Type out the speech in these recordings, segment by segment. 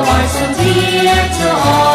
hearts and dear to all.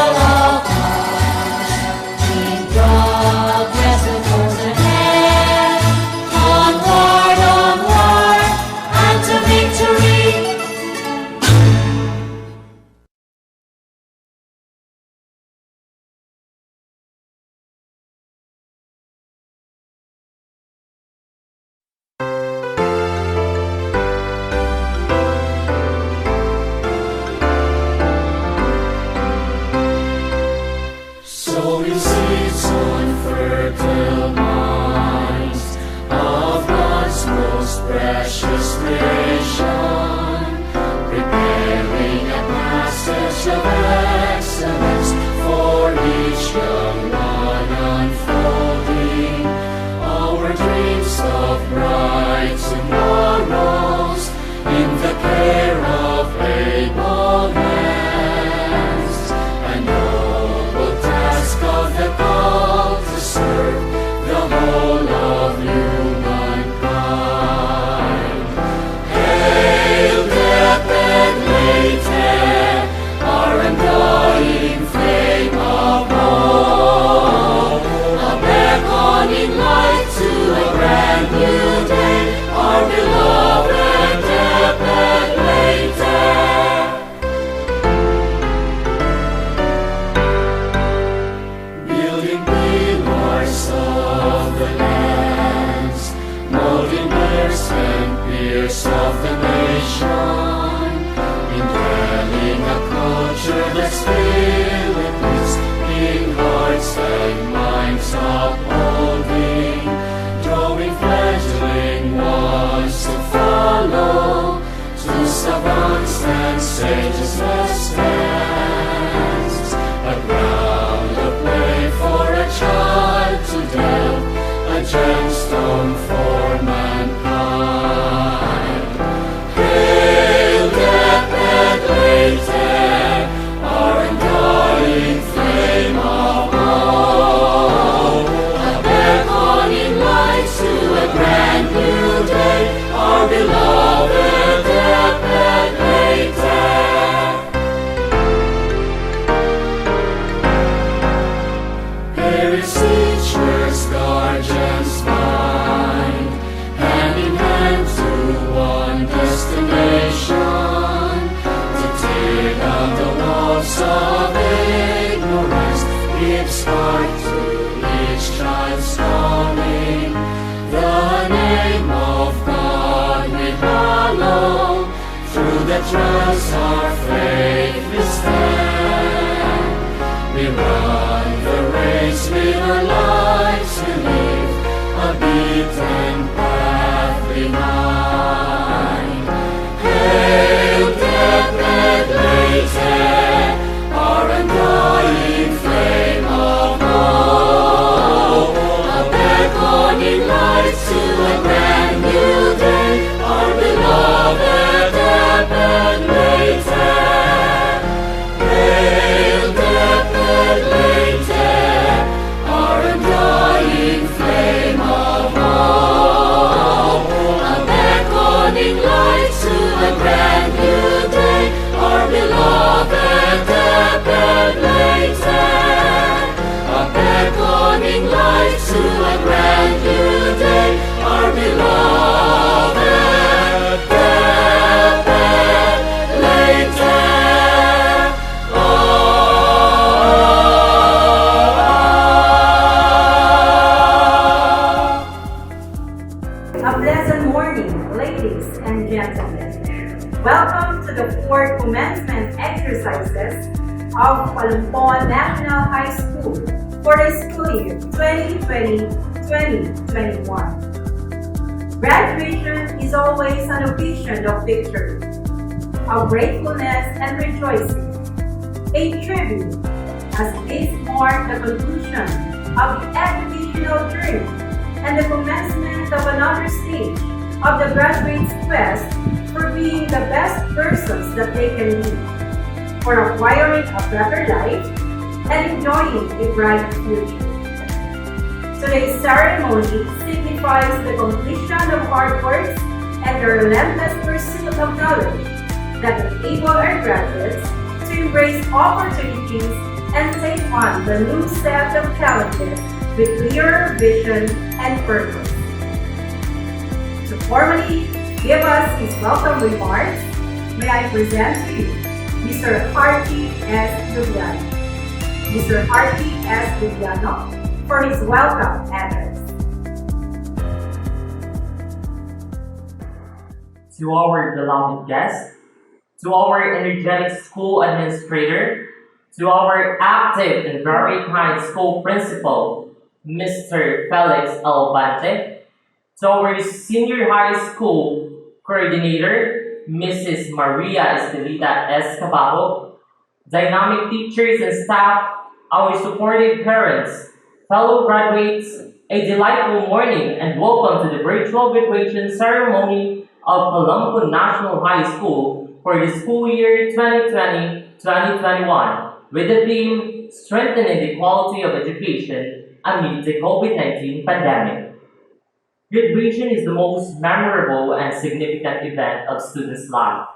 come for mankind. Hail, death and later, our undying flame of hope, a beckoning light to a brand new day, our beloved death and later. Parents, teachers, guardians find, hand in hand to one destination, to tear down the walls of ignorance, give spark to each child's coming. The name of God we hallow, through the trials our faith we stand. We run the race with our lives to live, a beaten path behind. Hail, death and later, our undying flame of hope, a beckoning light to a brand new day, our beloved death and later. Hail, death and later, our undying flame of hope, a beckoning light to a brand new day, our beloved death and later. A beckoning light to a brand new day, our beloved death and later. A pleasant morning, ladies and gentlemen. Welcome to the 4th commencement exercises of Palompon National High School for the school year 2020-2021. Graduation is always an occasion of victory, of gratefulness and rejoicing, a tribute, as this marks the conclusion of the educational journey and the commencement of another stage of the graduate's quest for being the best persons that they can be, for acquiring a better life and enjoying a bright future. Today's ceremony signifies the completion of hard works and the relentless pursuit of knowledge that enable our graduates to embrace opportunities and take on the new set of challenges with clear vision and purpose. To formally give us his welcome remarks, may I present to you Mr. Harty S. Lubiano. Mr. Harty S. Lubiano for his welcome address. To our beloved guests, to our energetic school administrator, to our active and very kind school principal, Mr. Felix Albante, to our senior high school coordinator, Mrs. Maria Estelita Escabajo, dynamic teachers and staff, our supportive parents, fellow graduates, a delightful morning and welcome to the virtual graduation ceremony of Palompon National High School for the school year 2020-2021 with the theme Strengthening the Quality of Education amid the COVID-19 pandemic. Graduation is the most memorable and significant event of students' life.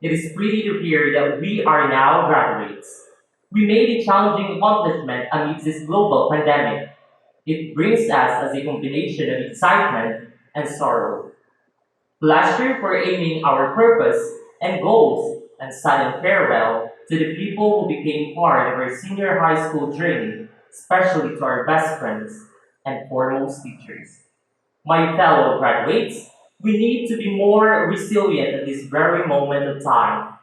It is pretty to hear that we are now graduates. We made a challenging accomplishment amidst this global pandemic. It brings us as a combination of excitement and sorrow. Pleasure for aiming our purpose and goals, and sudden farewell to the people who became part of our senior high school journey, especially to our best friends and foremost teachers. My fellow graduates, we need to be more resilient at this very moment of time.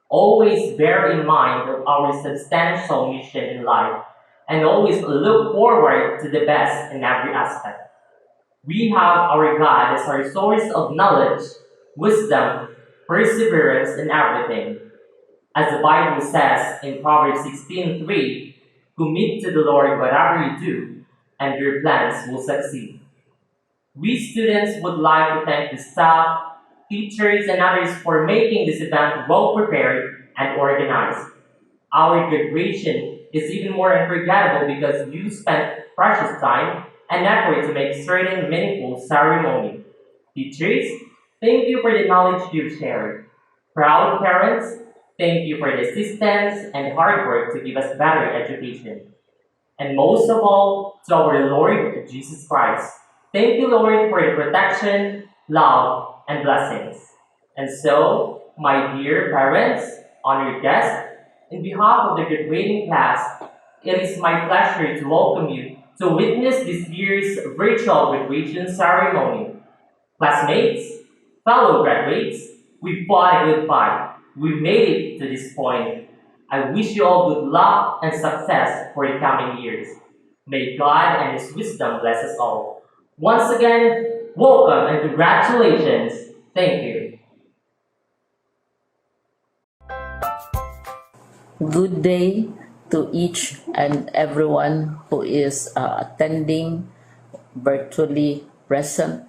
Always bear in mind our substantial mission in life and always look forward to the best in every aspect. We have our God as our source of knowledge, wisdom, perseverance in everything. As the Bible says in Proverbs 16:3, commit to the Lord whatever you do, and your plans will succeed. We students would like to thank the staff, teachers, and others for making this event well prepared and organized. Our graduation is even more unforgettable because you spent precious time and effort to make certain meaningful ceremony. Teachers, thank you for the knowledge you've shared. Proud parents, thank you for the assistance and hard work to give us better education. And most of all, to our Lord Jesus Christ. Thank you, Lord, for the protection, love, and blessings. And so, my dear parents, honored guests, in behalf of the graduating class, it is my pleasure to welcome you to witness this year's virtual graduation ceremony. Classmates, fellow graduates, we fought a good fight. We made it to this point. I wish you all good luck and success for the coming years. May God and His wisdom bless us all. Once again, welcome and congratulations. Thank you. Good day to each and everyone who is attending virtually present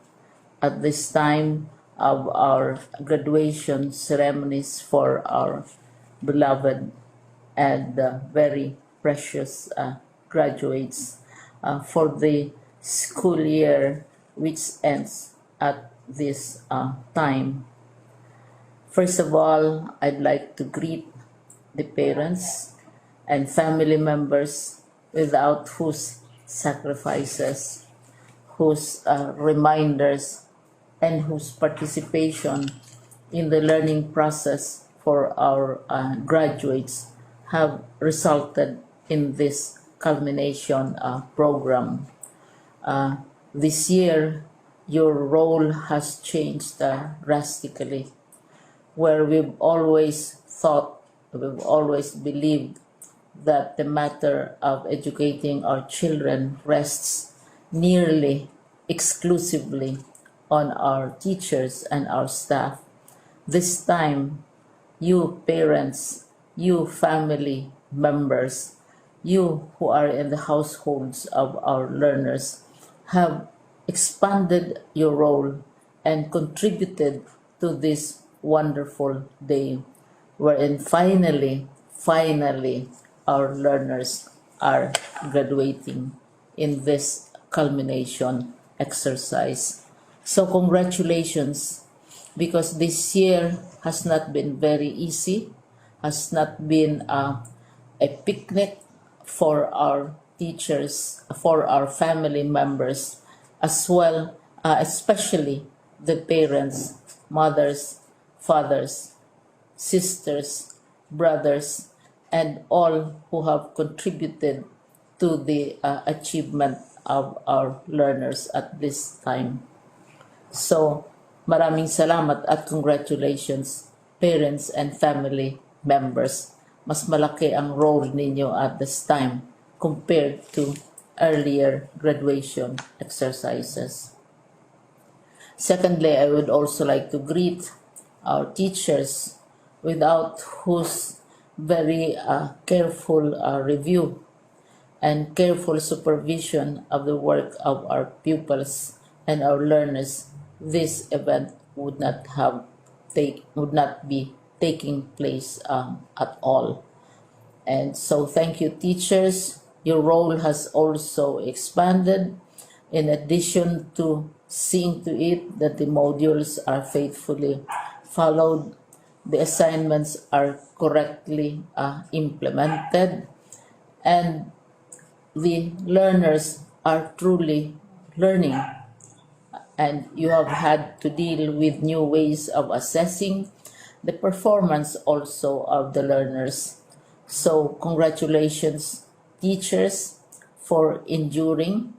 at this time of our graduation ceremonies for our beloved and very precious graduates for the school year which ends at this time. First of all, I'd like to greet the parents and family members without whose sacrifices, whose reminders, and whose participation in the learning process for our graduates have resulted in this culmination program. This year, your role has changed drastically, where we've always believed that the matter of educating our children rests nearly exclusively on our teachers and our staff. This time, you parents, you family members, you who are in the households of our learners have expanded your role and contributed to this wonderful day wherein finally our learners are graduating in this culmination exercise. So congratulations, because this year has not been very easy, has not been a picnic for our teachers, for our family members, as well, especially the parents, mothers, fathers, sisters, brothers, and all who have contributed to the achievement of our learners at this time. So, maraming salamat at congratulations, parents and family members. Mas malaki ang role ninyo at this time compared to earlier graduation exercises. Secondly, I would also like to greet our teachers, without whose very careful review and careful supervision of the work of our pupils and our learners, this event would not be taking place at all. And so thank you, teachers. Your role has also expanded, in addition to seeing to it that the modules are faithfully followed, the assignments are correctly implemented, and the learners are truly learning. And you have had to deal with new ways of assessing the performance also of the learners. So congratulations, teachers, for enduring,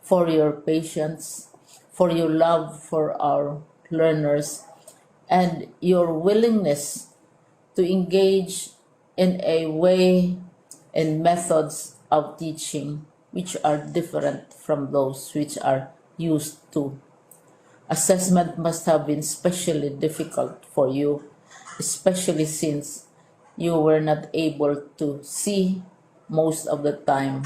for your patience, for your love for our learners, and your willingness to engage in a way and methods of teaching which are different from those which are used to. Assessment must have been especially difficult for you, especially since you were not able to see most of the time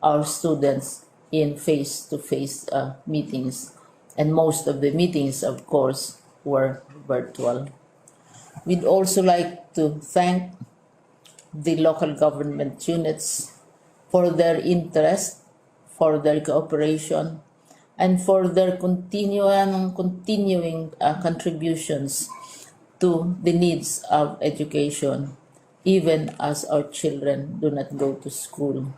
our students in face-to-face meetings. and most of the meetings, of course, were virtual. We'd also like to thank the local government units for their interest, for their cooperation, and for their continuing contributions to the needs of education, even as our children do not go to school.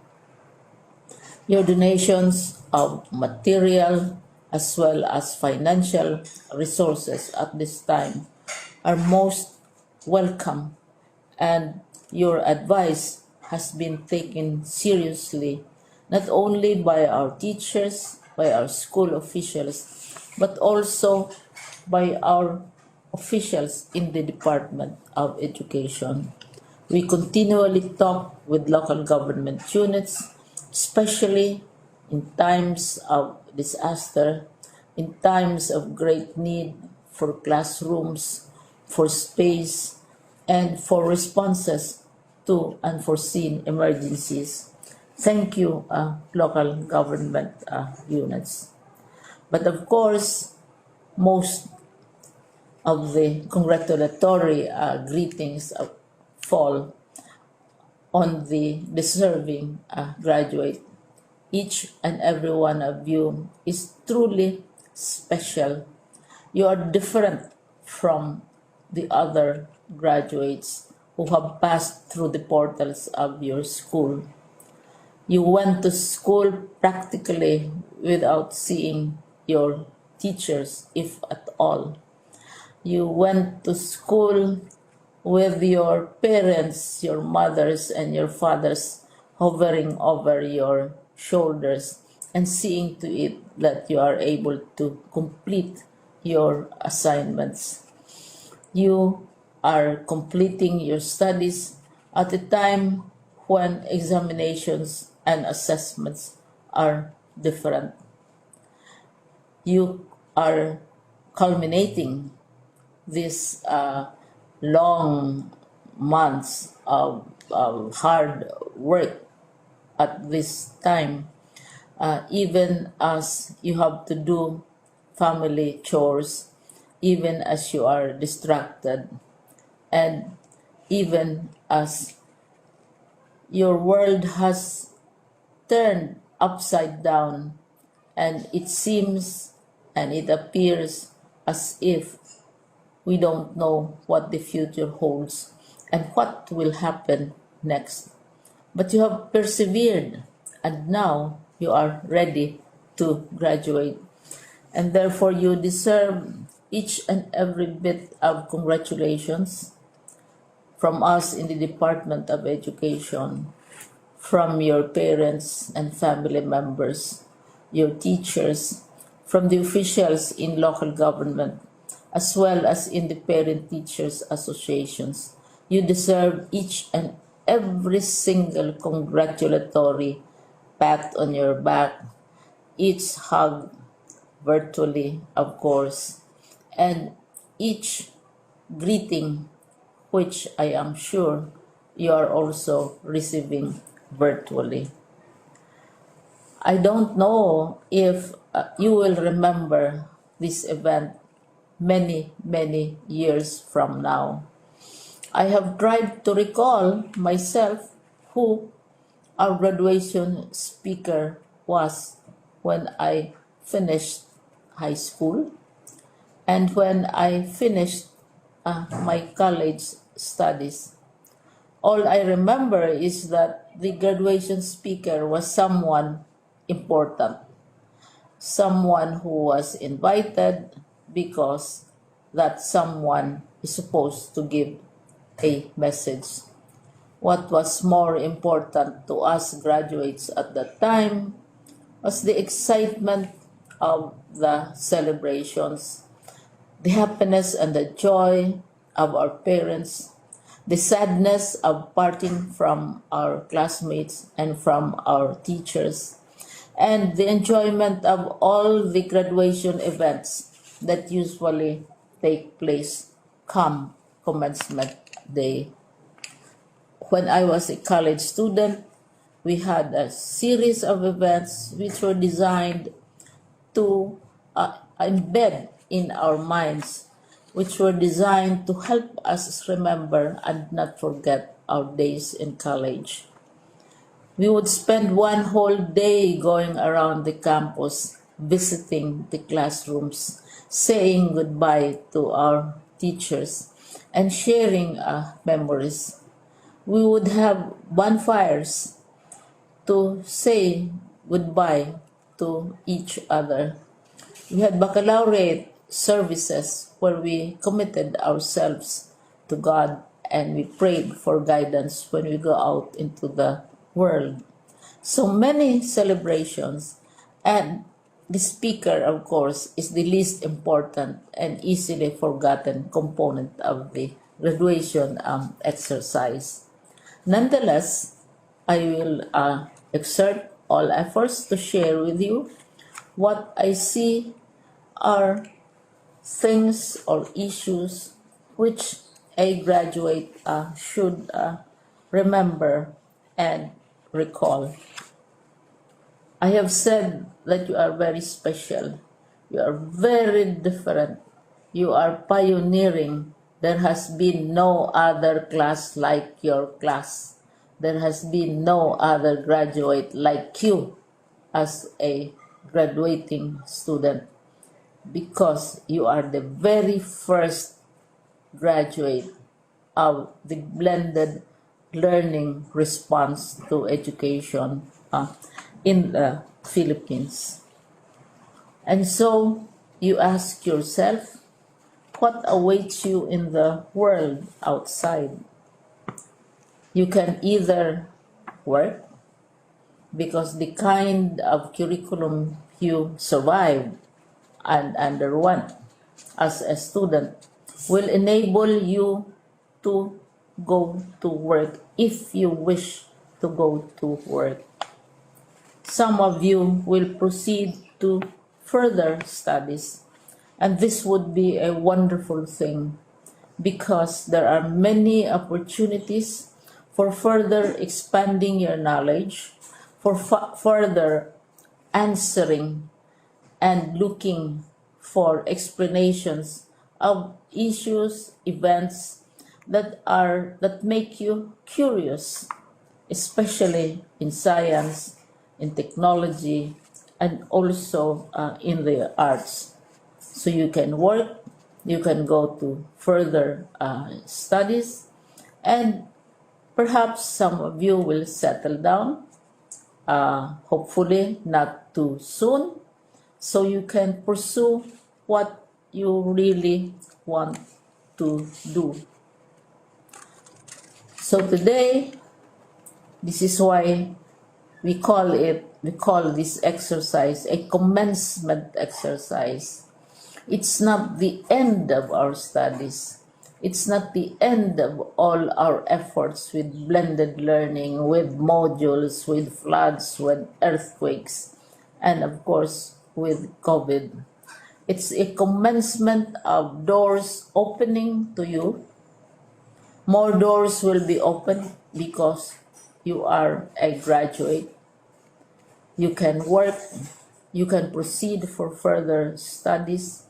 Your donations of material as well as financial resources at this time are most welcome, and your advice has been taken seriously not only by our teachers, by our school officials, but also by our officials in the Department of Education. We continually talk with local government units, especially in times of disaster, in times of great need for classrooms, for space, and for responses to unforeseen emergencies. Thank you, local government units. But of course, most of the congratulatory greetings fall on the deserving graduate. Each and every one of you is truly special. You are different from the other graduates who have passed through the portals of your school. You went to school practically without seeing your teachers, if at all. You went to school with your parents, your mothers, and your fathers hovering over your shoulders and seeing to it that you are able to complete your assignments. You are completing your studies at a time when examinations and assessments are different. You are culminating these long months of hard work at this time, even as you have to do family chores, even as you are distracted, and even as your world has turned upside down, and it seems and it appears as if we don't know what the future holds and what will happen next. But you have persevered, and now you are ready to graduate. And therefore, you deserve each and every bit of congratulations from us in the Department of Education, from your parents and family members, your teachers, from the officials in local government, as well as in the parent teachers associations. You deserve each and every single congratulatory pat on your back, each hug virtually, of course, and each greeting, which I am sure you are also receiving virtually. I don't know if you will remember this event many, many years from now. I have tried to recall myself who our graduation speaker was when I finished high school and when I finished my college studies. All I remember is that the graduation speaker was someone important, someone who was invited because that someone is supposed to give a message. What was more important to us graduates at that time was the excitement of the celebrations, the happiness and the joy of our parents, the sadness of parting from our classmates and from our teachers, and the enjoyment of all the graduation events that usually take place come commencement day. When I was a college student, we had a series of events which were designed to embed in our minds, which were designed to help us remember and not forget our days in college. We would spend one whole day going around the campus, visiting the classrooms, saying goodbye to our teachers, and sharing memories. We would have bonfires to say goodbye to each other. We had baccalaureate services where we committed ourselves to God and we prayed for guidance when we go out into the world. So many celebrations, and the speaker, of course, is the least important and easily forgotten component of the graduation exercise. Nonetheless, I will exert all efforts to share with you what I see are things or issues which a graduate should remember and recall. I have said that you are very special. You are very different. You are pioneering. There has been no other class like your class. There has been no other graduate like you as a graduating student, because you are the very first graduate of the blended learning response to education in the Philippines. And so you ask yourself, what awaits you in the world outside? You can either work, because the kind of curriculum you survived and underwent as a student will enable you to go to work if you wish to go to work. Some of you will proceed to further studies, and this would be a wonderful thing because there are many opportunities for further expanding your knowledge, for further answering and looking for explanations of issues, events that make you curious, especially in science, in technology, and also in the arts. So you can work, you can go to further studies, and perhaps some of you will settle down, hopefully not too soon, so you can pursue what you really want to do. So today, this is why we call this exercise a commencement exercise. It's not the end of our studies. It's not the end of all our efforts with blended learning, with modules, with floods, with earthquakes, and of course with COVID. It's a commencement of doors opening to you. More doors will be opened because you are a graduate. You can work, you can proceed for further studies,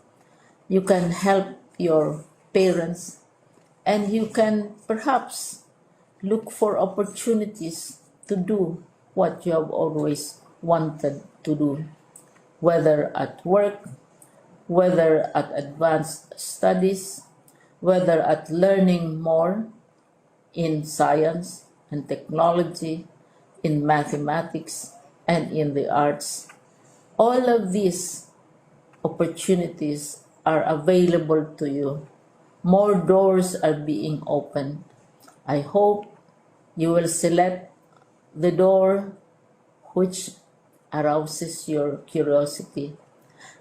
you can help your parents, and you can perhaps look for opportunities to do what you have always wanted to do, whether at work, whether at advanced studies, whether at learning more in science and technology, in mathematics, and in the arts. All of these opportunities are available to you. More doors are being opened. I hope you will select the door which arouses your curiosity,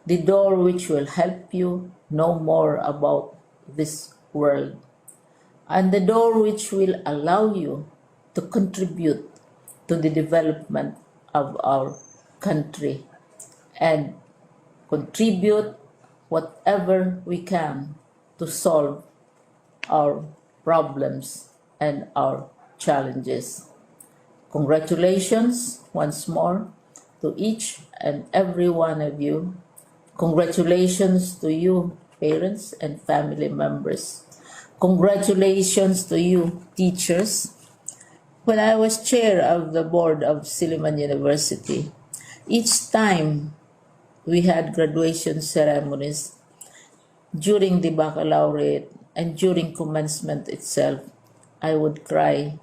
the door which will help you know more about this world, and the door which will allow you to contribute to the development of our country and contribute whatever we can to solve our problems and our challenges. Congratulations once more to each and every one of you. Congratulations to you, parents and family members. Congratulations to you, teachers. When I was chair of the board of Silliman University, each time we had graduation ceremonies during the baccalaureate and during commencement itself, I would cry.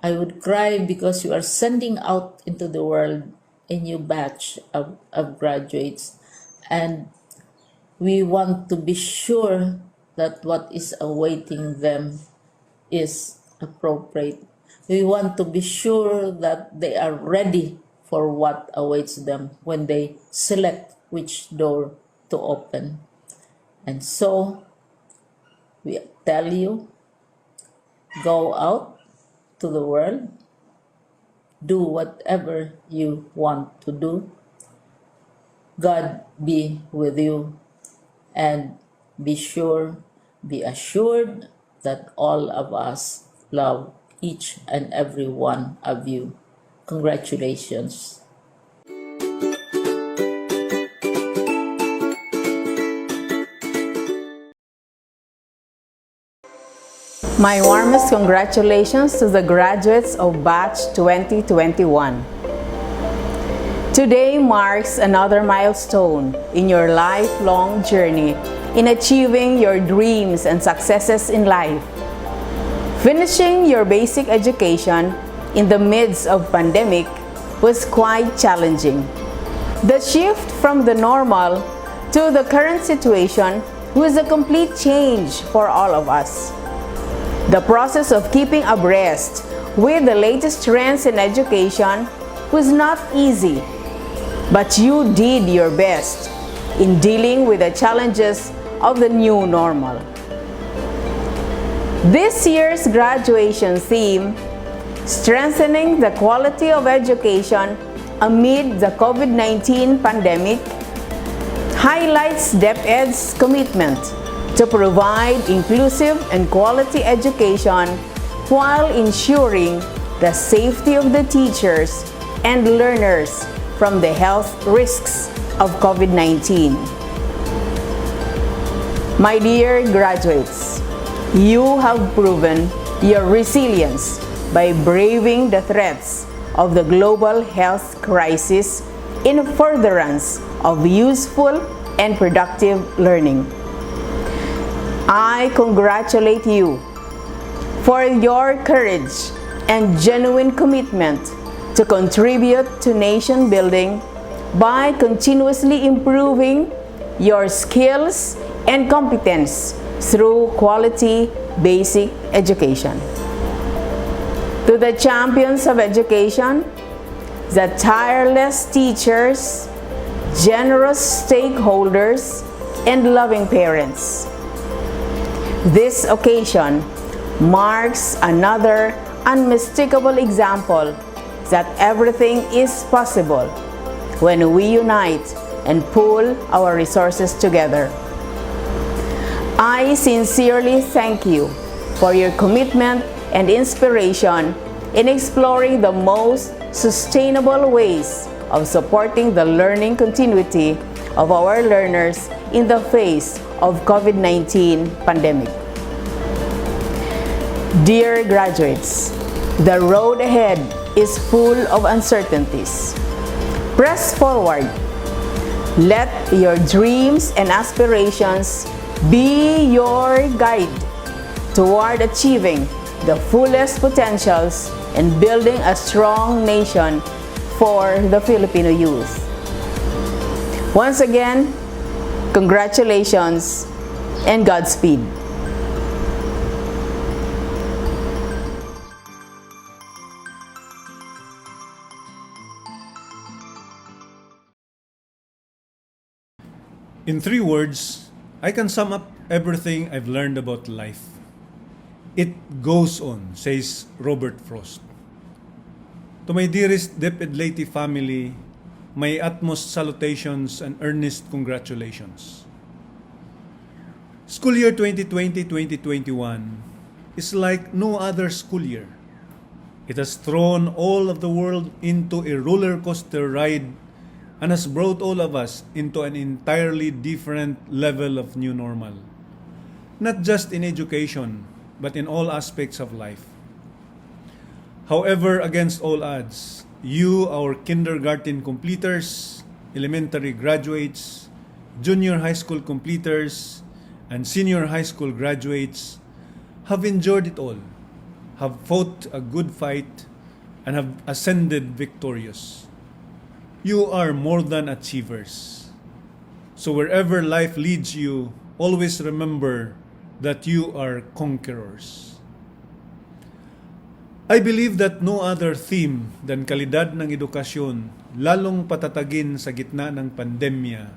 I would cry because you are sending out into the world a new batch of graduates, and we want to be sure that what is awaiting them is appropriate. We want to be sure that they are ready for what awaits them when they select which door to open. And so, we tell you, go out to the world, do whatever you want to do. God be with you, and be assured that all of us love each and every one of you. Congratulations. My warmest congratulations to the graduates of Batch 2021. Today marks another milestone in your lifelong journey in achieving your dreams and successes in life. Finishing your basic education in the midst of pandemic was quite challenging. The shift from the normal to the current situation was a complete change for all of us. The process of keeping abreast with the latest trends in education was not easy, but you did your best in dealing with the challenges of the new normal. This year's graduation theme, Strengthening the Quality of Education Amid the COVID-19 Pandemic, highlights DepEd's commitment to provide inclusive and quality education while ensuring the safety of the teachers and learners from the health risks of COVID-19. My dear graduates, you have proven your resilience by braving the threats of the global health crisis in furtherance of useful and productive learning. I congratulate you for your courage and genuine commitment to contribute to nation building by continuously improving your skills and competence through quality basic education. To the champions of education, the tireless teachers, generous stakeholders, and loving parents, this occasion marks another unmistakable example that everything is possible when we unite and pool our resources together. I sincerely thank you for your commitment and inspiration in exploring the most sustainable ways of supporting the learning continuity of our learners in the face of COVID-19 pandemic. Dear graduates, the road ahead is full of uncertainties. Press forward. Let your dreams and aspirations be your guide toward achieving the fullest potentials and building a strong nation for the Filipino youth. Once again, congratulations and Godspeed. In 3 words, I can sum up everything I've learned about life. It goes on, says Robert Frost. To my dearest DepEd Leyte family, my utmost salutations and earnest congratulations. School year 2020-2021 is like no other school year. It has thrown all of the world into a roller coaster ride and has brought all of us into an entirely different level of new normal. Not just in education, but in all aspects of life. However, against all odds, you, our kindergarten completers, elementary graduates, junior high school completers, and senior high school graduates have endured it all, have fought a good fight, and have ascended victorious. You are more than achievers. So wherever life leads you, always remember that you are conquerors. I believe that no other theme than kalidad ng edukasyon, lalong patatagin sa gitna ng pandemya,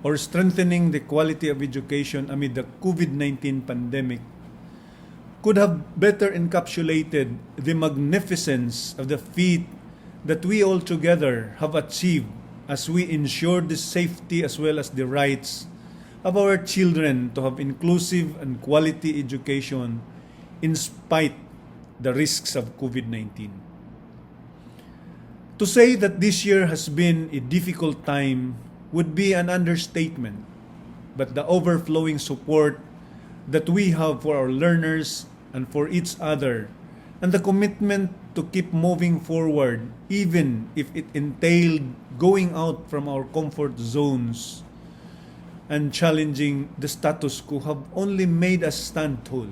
or strengthening the quality of education amid the COVID-19 pandemic, could have better encapsulated the magnificence of the feat that we all together have achieved as we ensure the safety as well as the rights of our children to have inclusive and quality education in spite the risks of COVID-19. To say that this year has been a difficult time would be an understatement, but the overflowing support that we have for our learners and for each other, and the commitment to keep moving forward even if it entailed going out from our comfort zones and challenging the status quo, have only made us stand tall,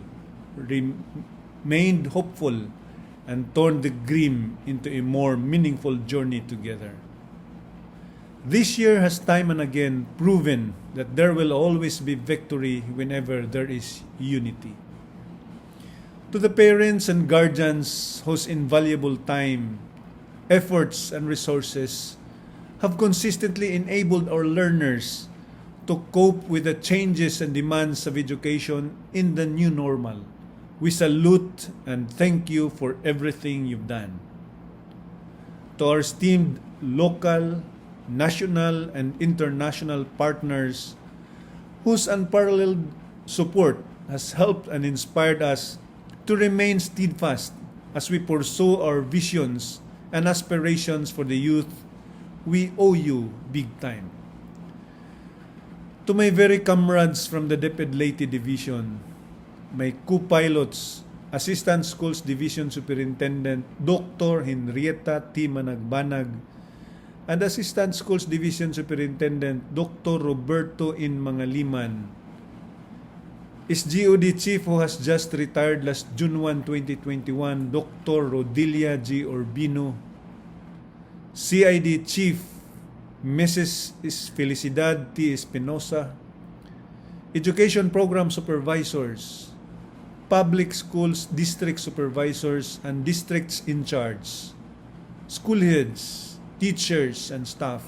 remained hopeful, and turned the grim into a more meaningful journey together. This year has time and again proven that there will always be victory whenever there is unity. To the parents and guardians whose invaluable time, efforts, and resources have consistently enabled our learners to cope with the changes and demands of education in the new normal, we salute and thank you for everything you've done. To our esteemed local, national, and international partners whose unparalleled support has helped and inspired us to remain steadfast as we pursue our visions and aspirations for the youth, we owe you big time. To my very comrades from the DepEd Leyte Division, my co-pilots, Assistant Schools Division Superintendent Dr. Henrietta T. Managbanag, and Assistant Schools Division Superintendent Dr. Roberto In Mangaliman, SGOD Chief who has just retired last June 1, 2021, Dr. Rodilia G. Urbino, CID Chief Mrs. Felicidad T. Espinosa, Education Program Supervisors, Public Schools District Supervisors and Districts in Charge, School Heads, Teachers and Staff,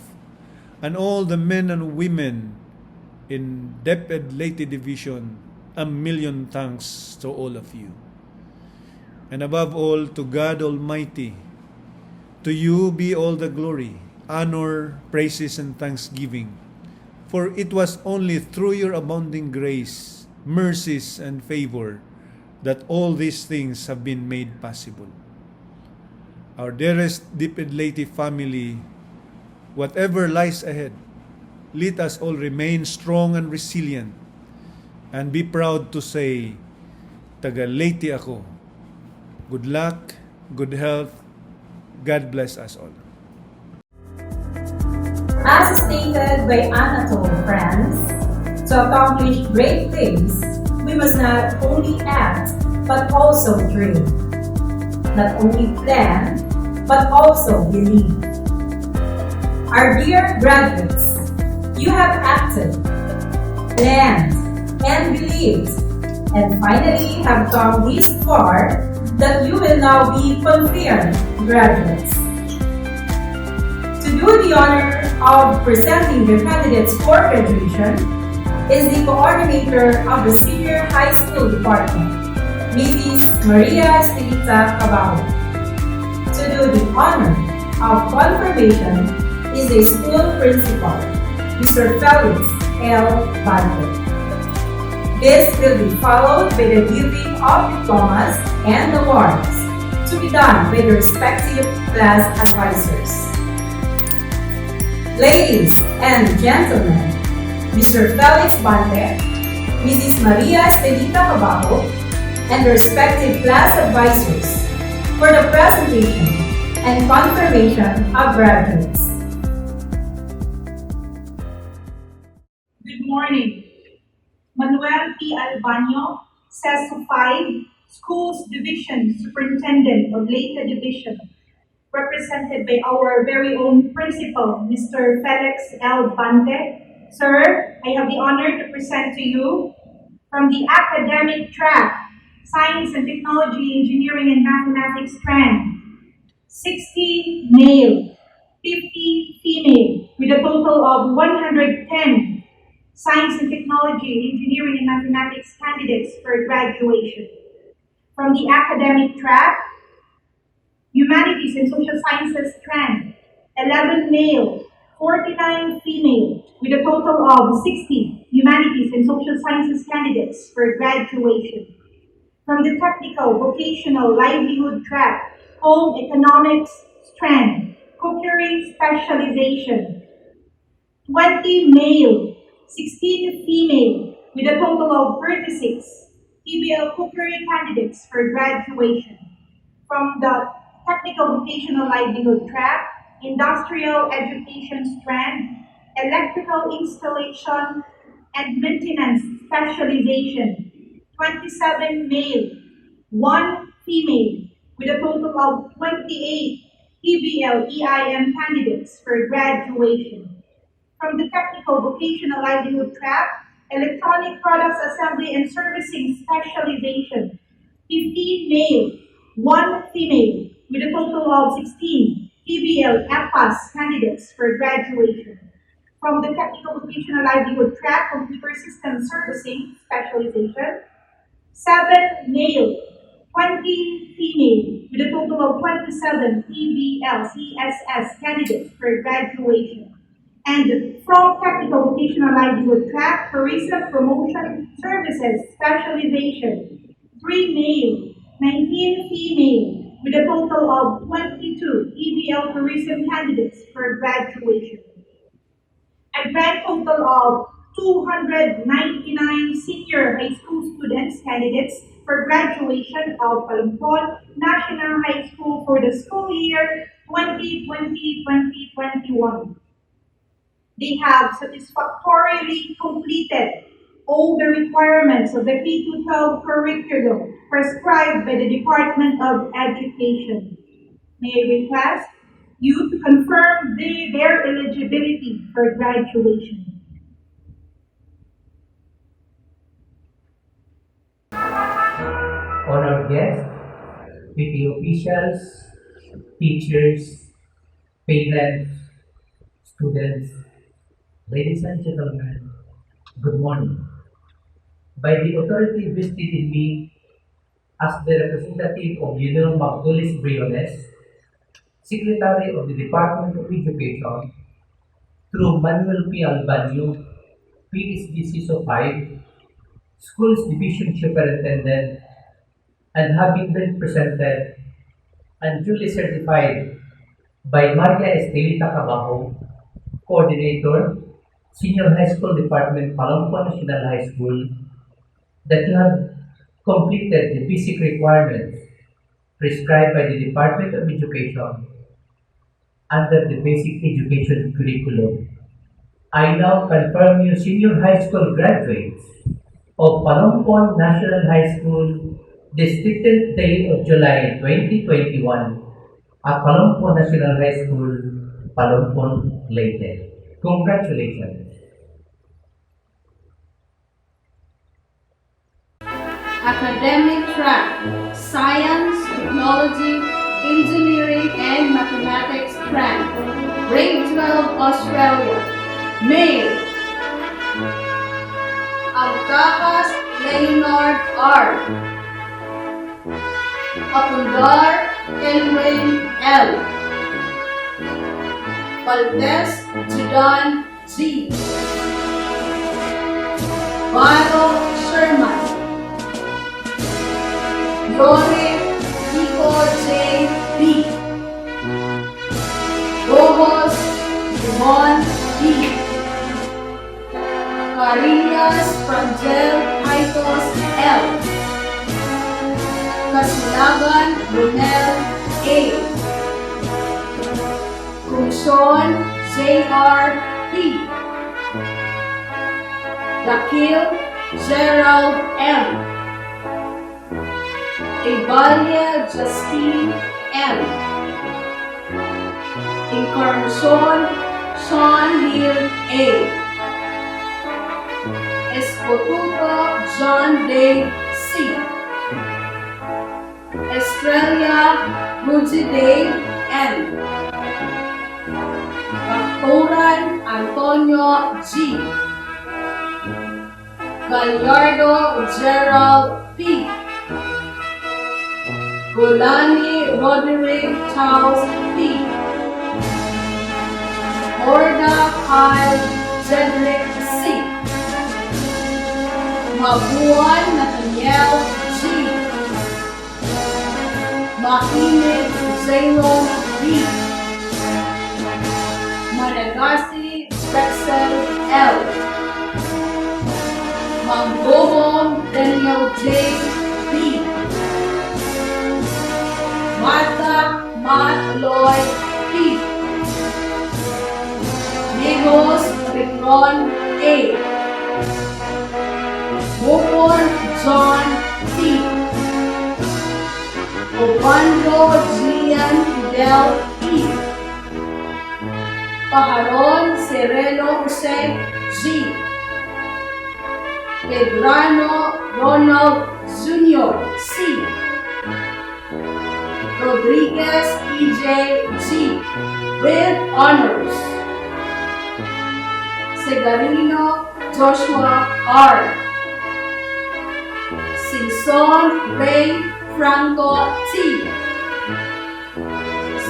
and all the men and women in DepEd Leyte Division, a million thanks to all of you. And above all, to God Almighty, to you be all the glory, honor, praises, and thanksgiving. For it was only through your abounding grace, mercies, and favor that all these things have been made possible. Our dearest DepEd Leyte family, whatever lies ahead, let us all remain strong and resilient and be proud to say, taga Leyte ako. Good luck, good health, God bless us all. As stated by Anatole, friends, to accomplish great things, we must not only act, but also dream. Not only plan, but also believe. Our dear graduates, you have acted, planned, and believed, and finally have come this far that you will now be confirmed graduates. To do the honor of presenting the candidates for graduation is the coordinator of the Senior High School Department, Mrs. Maria Estelita Cabao. To do the honor of confirmation is the school principal, Mr. Felix L. Bante. This will be followed by the giving of diplomas and awards to be done by the respective class advisors. Ladies and gentlemen, Mr. Felix Bante, Mrs. Maria Estelita Cabajo, and the respective class advisors for the presentation and confirmation of graduates. Good morning. Manuel P. Albano, CESO 5, Schools Division Superintendent of Leyte Division, represented by our very own principal, Mr. Felix L. Bante. Sir, I have the honor to present to you from the academic track, Science and Technology, Engineering and Mathematics strand, 60 male, 50 female, with a total of 110 Science and Technology, Engineering and Mathematics candidates for graduation. From the academic track, Humanities and Social Sciences strand, 11 male, 49 female, with a total of 60 Humanities and Social Sciences candidates for graduation. From the Technical, Vocational, Livelihood track, Home Economics strand, Cookery specialization, 20 male, 16 female, with a total of 36 PBL Cookery candidates for graduation. From the Technical, Vocational, Livelihood track, Industrial Education strand, Electrical Installation and Maintenance specialization, 27 male, 1 female, with a total of 28 PBL EIM candidates for graduation. From the Technical, Vocational, Livelihood track, Electronic Products Assembly and Servicing specialization, 15 male, 1 female, with a total of 16 PBL EPAS candidates for graduation. From the Technical, Vocational, Livelihood track, Computer System Servicing specialization, 7 male, 20 female, with a total of 27 PBL CSS candidates for graduation. And from Technical, Vocational, Livelihood track, Tourism Promotion Services specialization, 3 male, 19 female, with a total of 22 PBL Tourism candidates for graduation. A grand total of 299 senior high school students candidates for graduation of Palompon National High School for the school year 2020-2021. They have satisfactorily completed all the requirements of the K-12 curriculum prescribed by the Department of Education. May I request you to confirm their eligibility for graduation. Honored guests, PTA officials, teachers, parents, students, ladies and gentlemen, good morning. By the authority vested in me as the representative of General Magdulis Briones, Secretary of the Department of Education, through Manuel P. Albano, PhD CISO 5, Schools Division Superintendent, and having been presented and duly certified by Maria Estelita Cabajo, Coordinator, Senior High School Department, Palompon National High School, that you have completed the basic requirements prescribed by the Department of Education under the Basic Education Curriculum. I now confirm you senior high school graduates of Palompon National High School, the 16th day of July 2021 at Palompon National High School, Palompon, Leyte. Congratulations. Academic track, Science, Technology, Engineering and Mathematics track, Grade 12, Australia. Male, Alcacas Leonard R. Apundar Elwin L. Valdez Judan G. Varo Sherman. Yore Nico J. B. Gomos John D. Carillas Frangel Titus L. Kasilagan Brunel A. Cruson J.R. P. Dakil Gerald M. Ibalia Justine M. Encarnacion Sean Neil A. Escotuto John Day C. Estrella Rudy Day N. Bactoran Antonio G. Gallardo Gerald P. Golani Roderick Charles P. Horda Kyle Cedric C. Mabuan Nathaniel G. Makinig Zayron B. Managasi Drexel L. Manggobong Daniel J. B. Mata Matt Lloyd P. Negos Vicron A. Bopon John T. Obando Gian Fidel E. Paharon Sereno Jose G. Pedrano Ronald Jr. C. Rodriguez E.J. G. with honors. Segarino Joshua R. Sison Ray Franco T.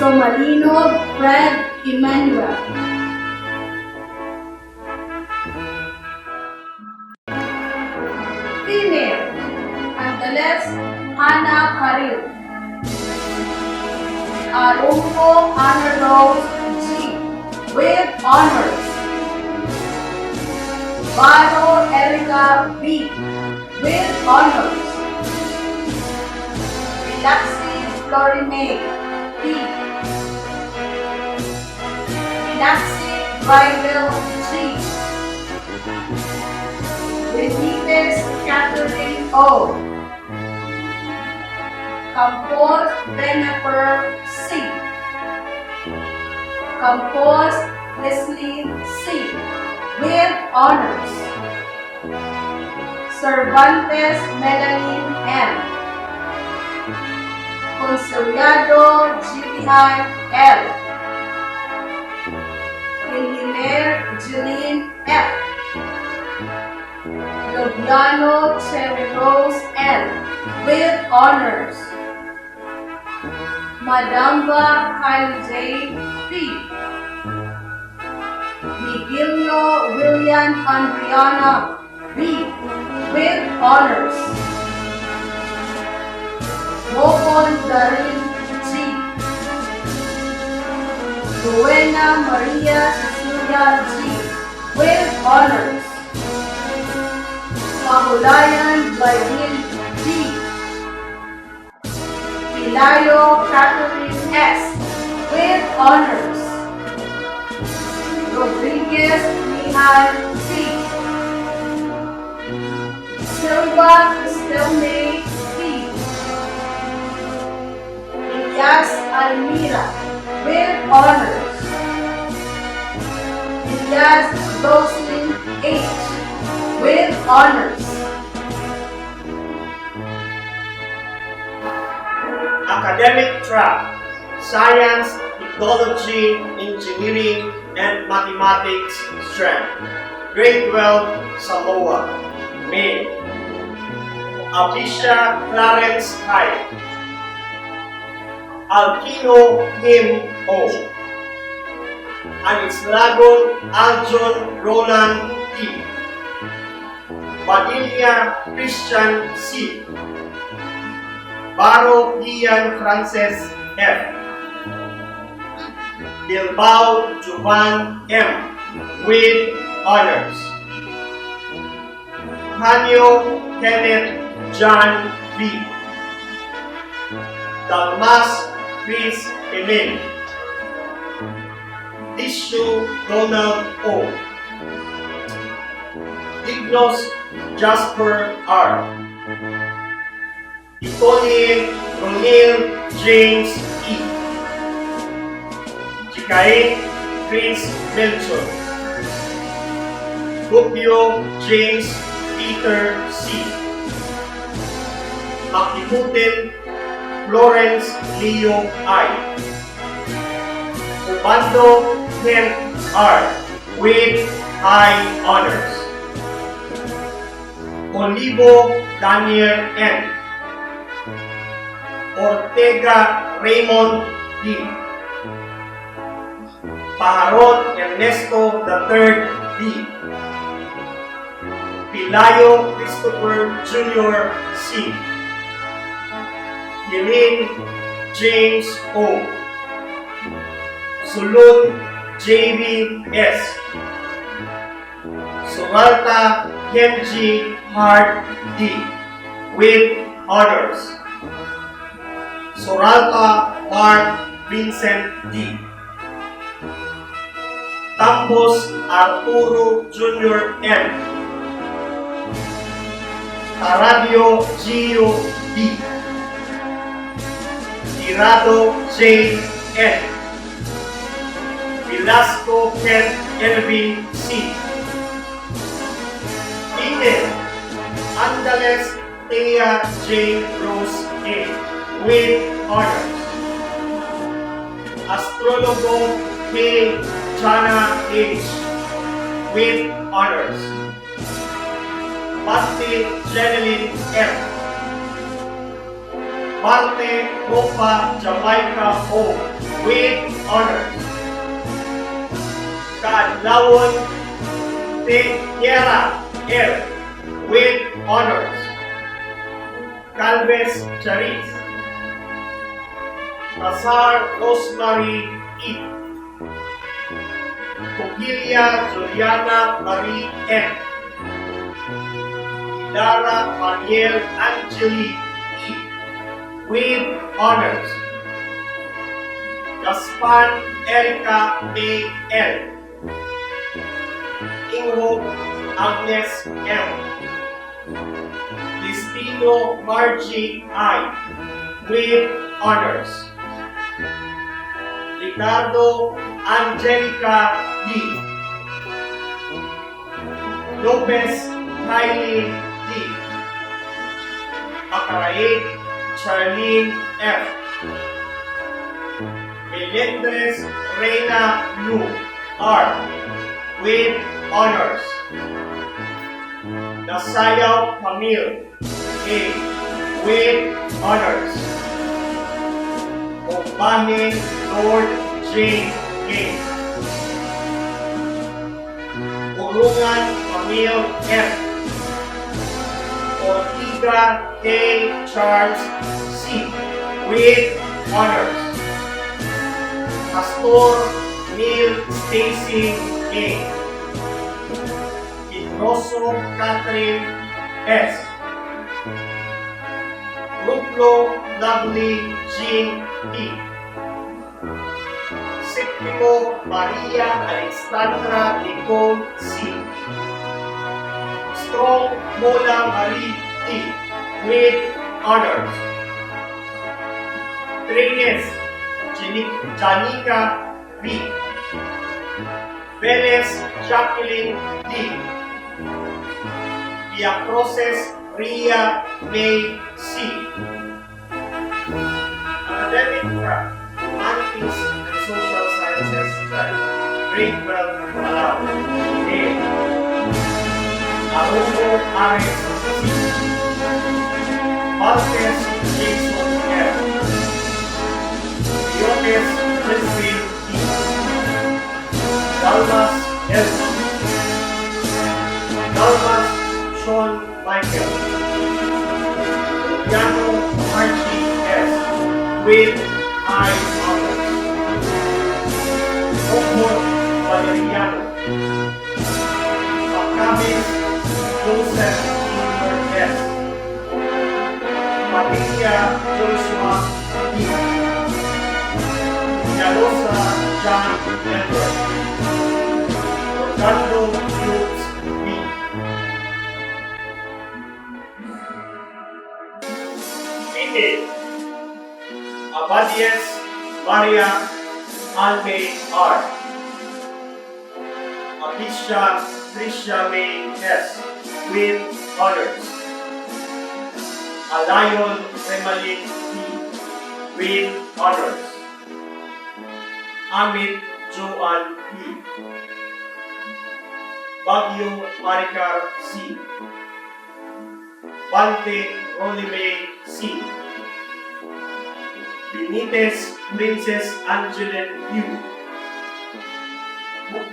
Somalino Fred Emmanuel. Female Angeles Hannah Karil. Arumpo Honor Rose G. with honors. Baro Erica B. with honors. Relaxi Florime P. Relaxi Bible G. Benitez Catherine O. Campos Benaper C. Campos Leslie C. with honors. Cervantes Melanie M. Consoliado GBI L. Hilmer Jeline F. Lobiano Cherry Rose L. with honors. Madamba Kyle J. P. Miguelio William Andriana B. with honors. Mopon Darin G. Rowena Maria Cecilia G. with honors. Mahulayan Blaine G. Hilario Catherine S. with honors. Rodriguez Mihal C. Silva Estelme P. Elias Almira with honors. Elias Roslyn H. with honors. Academic track: Science, Technology, Engineering, and Mathematics strength. Grade 12, Samoa. Male. Abisha Clarence Hyde. Alkino Him O. Anislagon Aljon Roland T. Padilla Christian C. Baro Ian Frances F. Bilbao Juvan M. with honors. Hanyo Kenneth John V. Dalmas Chris Emil. Tissue Donald O. Dignos Jasper R. Iponi Ronil James E. Chikain Chris Melchor. Gupio James Peter C. Makimutin Florence Leo I. Ubando Kent R. with high honors. Olivo Daniel N. Ortega Raymond D. Pajaron Ernesto III D. Pilayo Christopher Jr. C. Helene James O. Sulun JV S. Sumalta Kenji Hart D. with honors. Soralta Mark Vincent D. Tambos Arturo Jr. M. Taradio Gio D. Tirado J. N. Velasco Ken Elvin C. Ine Andales Thea J. Rose A. with honors. Astrologo K. Jana H. with honors. Marte Jeneline M. Marte Copa Jamaica O. with honors. Kadlawon Tejera L. with honors. Calves Charis. Nazar Rosemary E. Cogilia Juliana Marie N. Idara Mariel Angeli E. with honors. Gaspan Erica May L. Inghope Agnes M. Destino Margie I. with honors. Ricardo Angelica D. Lopez Kylie D. Akaraid Charlene F. Melendres Reina Lu R. with honors. Nasayaw Camille A. with honors. Obahin Lord J. A. Urungan Camille F. Ortiga K. Charles C. with honors. Pastor Neil Stacy A. Idroso Catherine S. Ruplo Lovely Jean E. Septimo Maria Alexandra Nicole C. Strong Mola Marie T. with honors. Treyes Janica B. Velez Jacqueline D. Diaproses Ria May C. Academic track, Humanities and Social Sciences track, grade 12 Palau. A. Arojo Ares C. Marquez Jason F. Diotes Brazil E. Dalmas L. Dalmas Sean Michael. Piano Archie S. with high honors. John Edward. Orlando Hughes B. Female. Abadies Maria Alme R. Alicia Tricia May S. with honors. Alayon Remalin P. with honors. Amit Joan P. Bagyo Maricar C. Bante Rolime C. Benitez Princess Angeline U.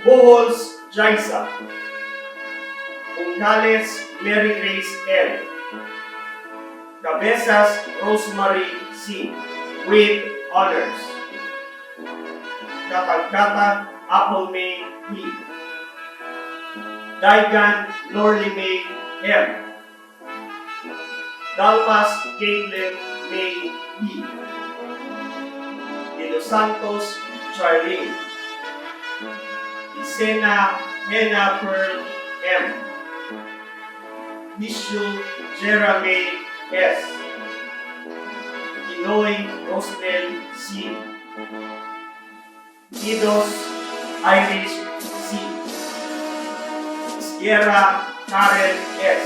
Bohols Jaisa. Ungales Mary Grace L. Cabezas Rosemary C. with honors. Katagkata Apple May P. Daigan Lorly May M. Dalmas Caitlin May E. De Los Santos Charlene. Isena Hena Pearl M. Bishu Jeremy S. Inoy Rosnel C. Idos Irish C. Sierra Karen S.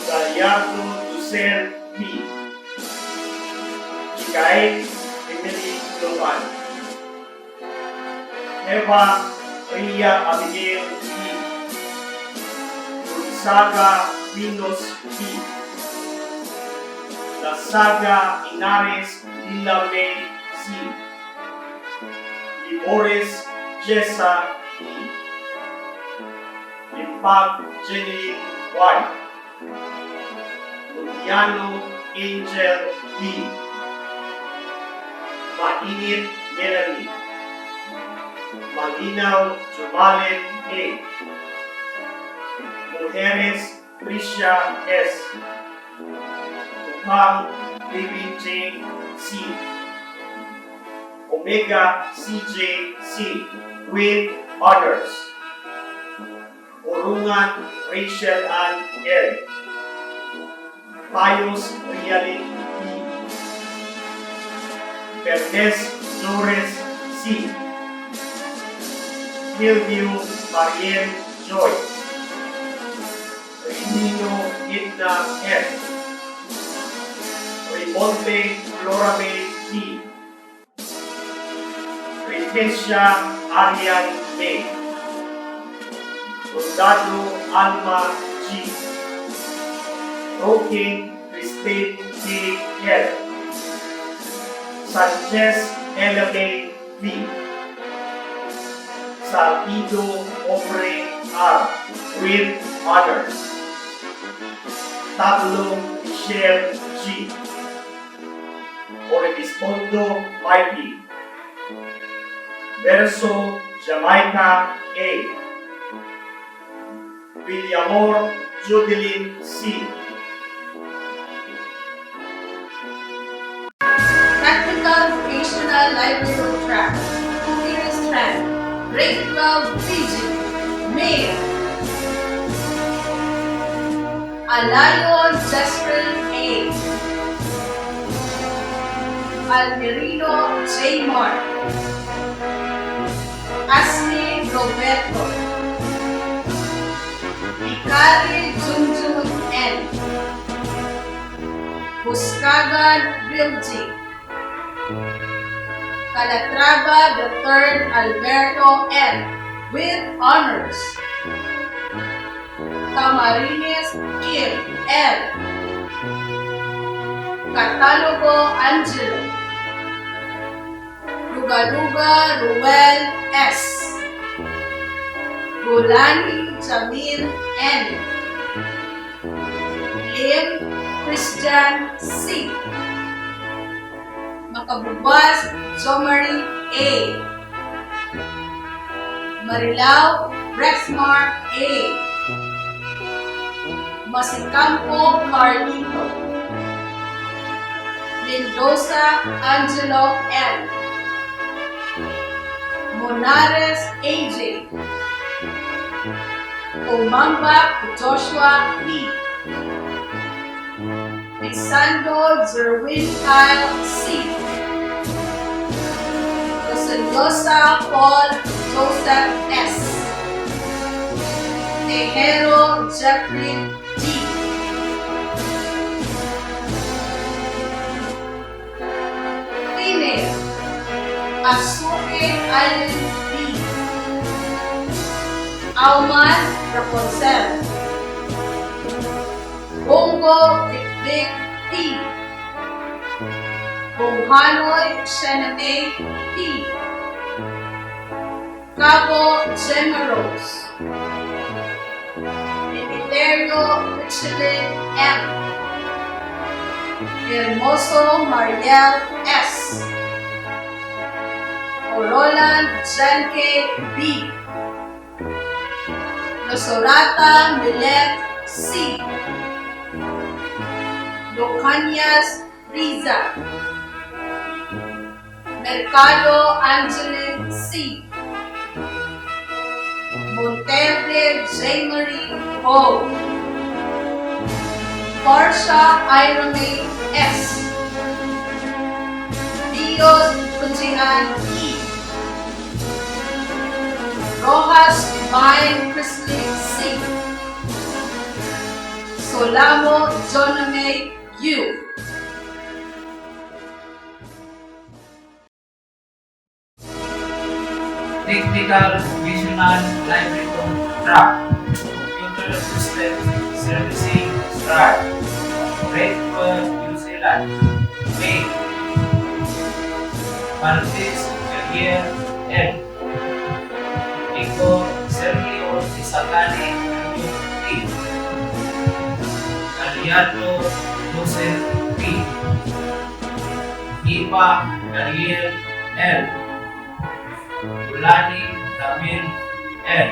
Gallardo Lucel P. Chikae Emily Lopan. Eva Ria Abigail P. Saga Pinos P. La Saga Inares Ilame C. Limores Jessa E. Limpag Jenny Y. Luciano Angel D. Mainit Melanie. Malinaw Jumalen A. Mujeres Tricia S. Upang Baby Jane C. Omega CJ C. with honors. Urungan Rachel Ann L. Pius Realin E. Perdes Flores C. Hillview Mariel Joy. Nino Edna F. Rimonte Florame T. Ritesia Arian May. Soldado Alma G. Roque Christine K. L. Sanchez Elame V. Salpido Obre R. with honors. Tablo Michelle G. Orebispondo Mikey. Verso Jamaica A. Villamor Jubilin C. Technical Vocational Livelihood Track. Nearest Trend. Grade 12 PG. Male. Alayon Jasper A. Almerino J. Mark. Ashley Roberto. Ikari Junjun N. Buscagan Bilgi. Calatrava III Alberto N. with honors. Camarines Kim L. Catalogo Angelo. Lugaluga Ruel S. Gulani Jamil N. Lim Christian C. Macabubas Zomari A. Marilao Rexmar A. Masicampo Carlito. Mendoza Angelo N. Monares AJ. Umamba Joshua P. Lisandro Zerwin Kyle C. Rosendosa Paul Joseph S. Tejero Jeffrey D. Female Asuke Island B. Auman Rapunzel. Bongo Big P. Bonghanoy Shename P. Cabo Generals. Ministerio Michelin M. Hermoso Mariel S. Orolan Janke B. Losorata Milet C. Locanias Riza. Mercado Angeline C. Monterrey J-Marie O. Portia Irame S. Dios Kunjian E. Rojas Divine Chrisley C. Solamo Joname U. Technical Vocational Livelihood Track, Computer System Servicing Strat, Grade 12 New Zealand, May, Maltese Career L, Iko Sergio Isagani T, Aliato Joseph P, Ipa Career L, Ulani Ramil L,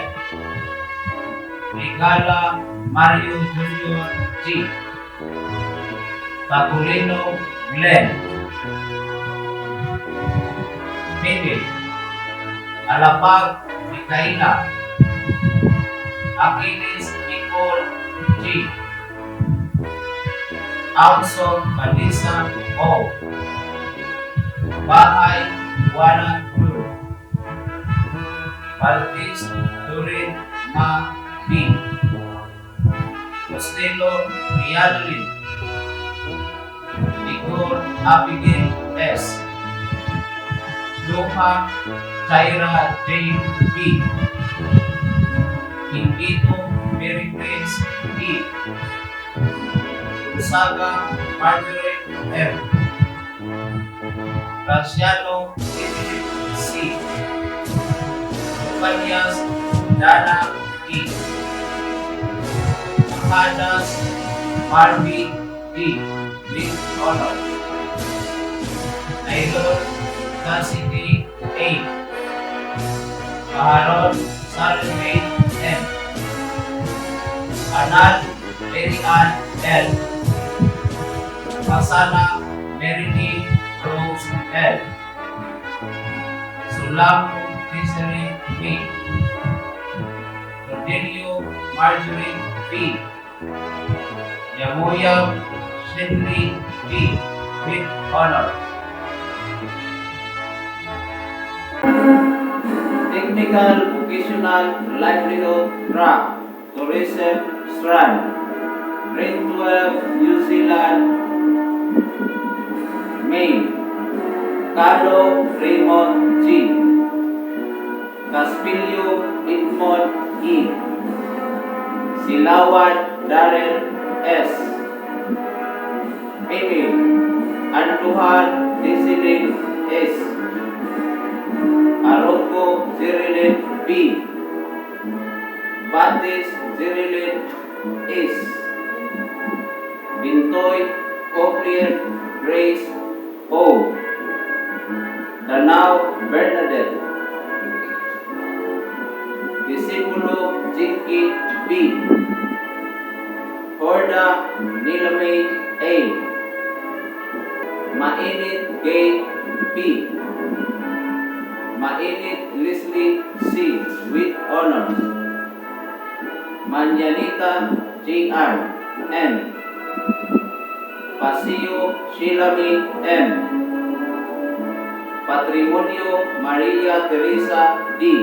Regala Mario Junior G, Tagulino Glenn, Mimi, Alapag Mikaela, Achilles Nicole G, Alson Vanessa O, Bahay Wana Group, Maltis Turin Ma B, Costello Rialin, Nicole Abigail S, Luha Tyra J B, Ingito Mary Grace D, Saga Margaret M, Graciano David C, Panyas Dana D, Hadas Marvi D, with honor, Nailor Cassidy A, Maharon Salome M, Anal Merian L, Masana Meridi Rose L, Sulamu Desiree B, Rodelio Marjorie B, Yamoyam Shinri B, with honor. Technical Vocational Livelihood Track, Tourism Strand, Grade 12 New Zealand, May, Carlo Raymond G, Caspilio Edmond E, Silawan Darrell S, Mimi, Anduhan Desiree S, Arongo Zerilin B, Batis Zerilin S, Bintoy Cochlear Grace O, Danao Bernadette, Disipulo Jinky B, Horda Nilamay A, Mainit Gay B, Mainit Leslie C. with honors. Manyanita J.R. M. Pasio Shilami M. Patrimonio Maria Teresa D.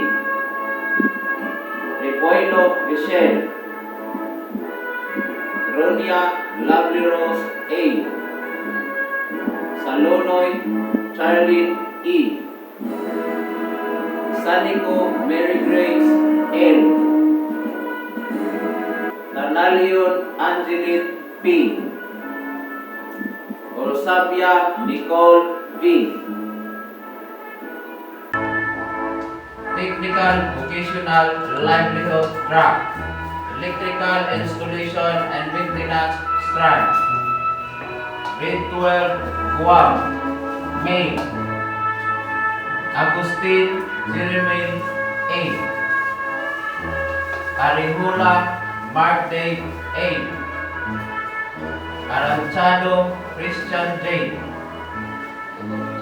Repoilo Michelle. Ronia Lovely Rose A. Salonoy Charlene E. Sanico Mary Grace L. Tanalion Angeline P. Orsapia Nicole V. Technical Vocational Livelihood Track, Electrical Installation and Maintenance Strand, Grade 12, Guam, May. Agustin Jeremaine A. Arihula Marte A. Aranchado Christian J.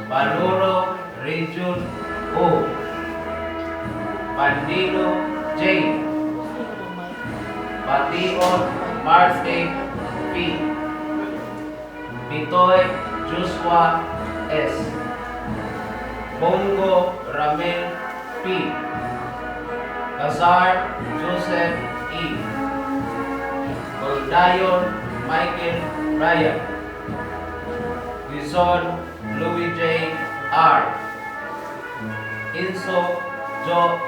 Paluro Region O. Pandino J. Pation Marte P. Bitoy Joshua S. Bongo Ramel P. Casar Joseph E. Goldayon Michael Ryan. Quizon Louis J. R. Inso Jo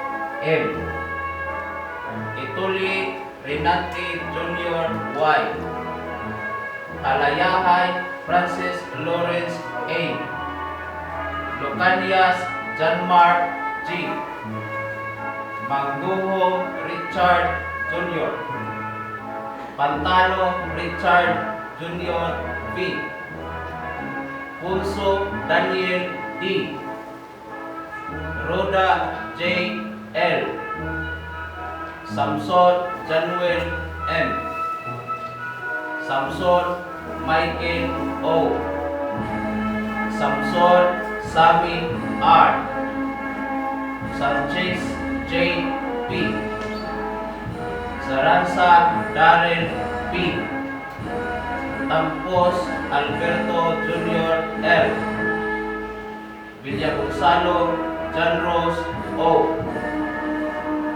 M. Ituli Renati Junior Y. Alayahay Francis Lawrence A. Locanias Janmar G. Manguho Richard Jr. Pantano Richard Jr. V. Pulso Daniel D. Rhoda J. L. Samson Januel M. Samson Michael O. Samson Sami R. Sanchez J. P. Saransa Darren P. Tampos Alberto Jr. L. Villagonzalo John Rose O.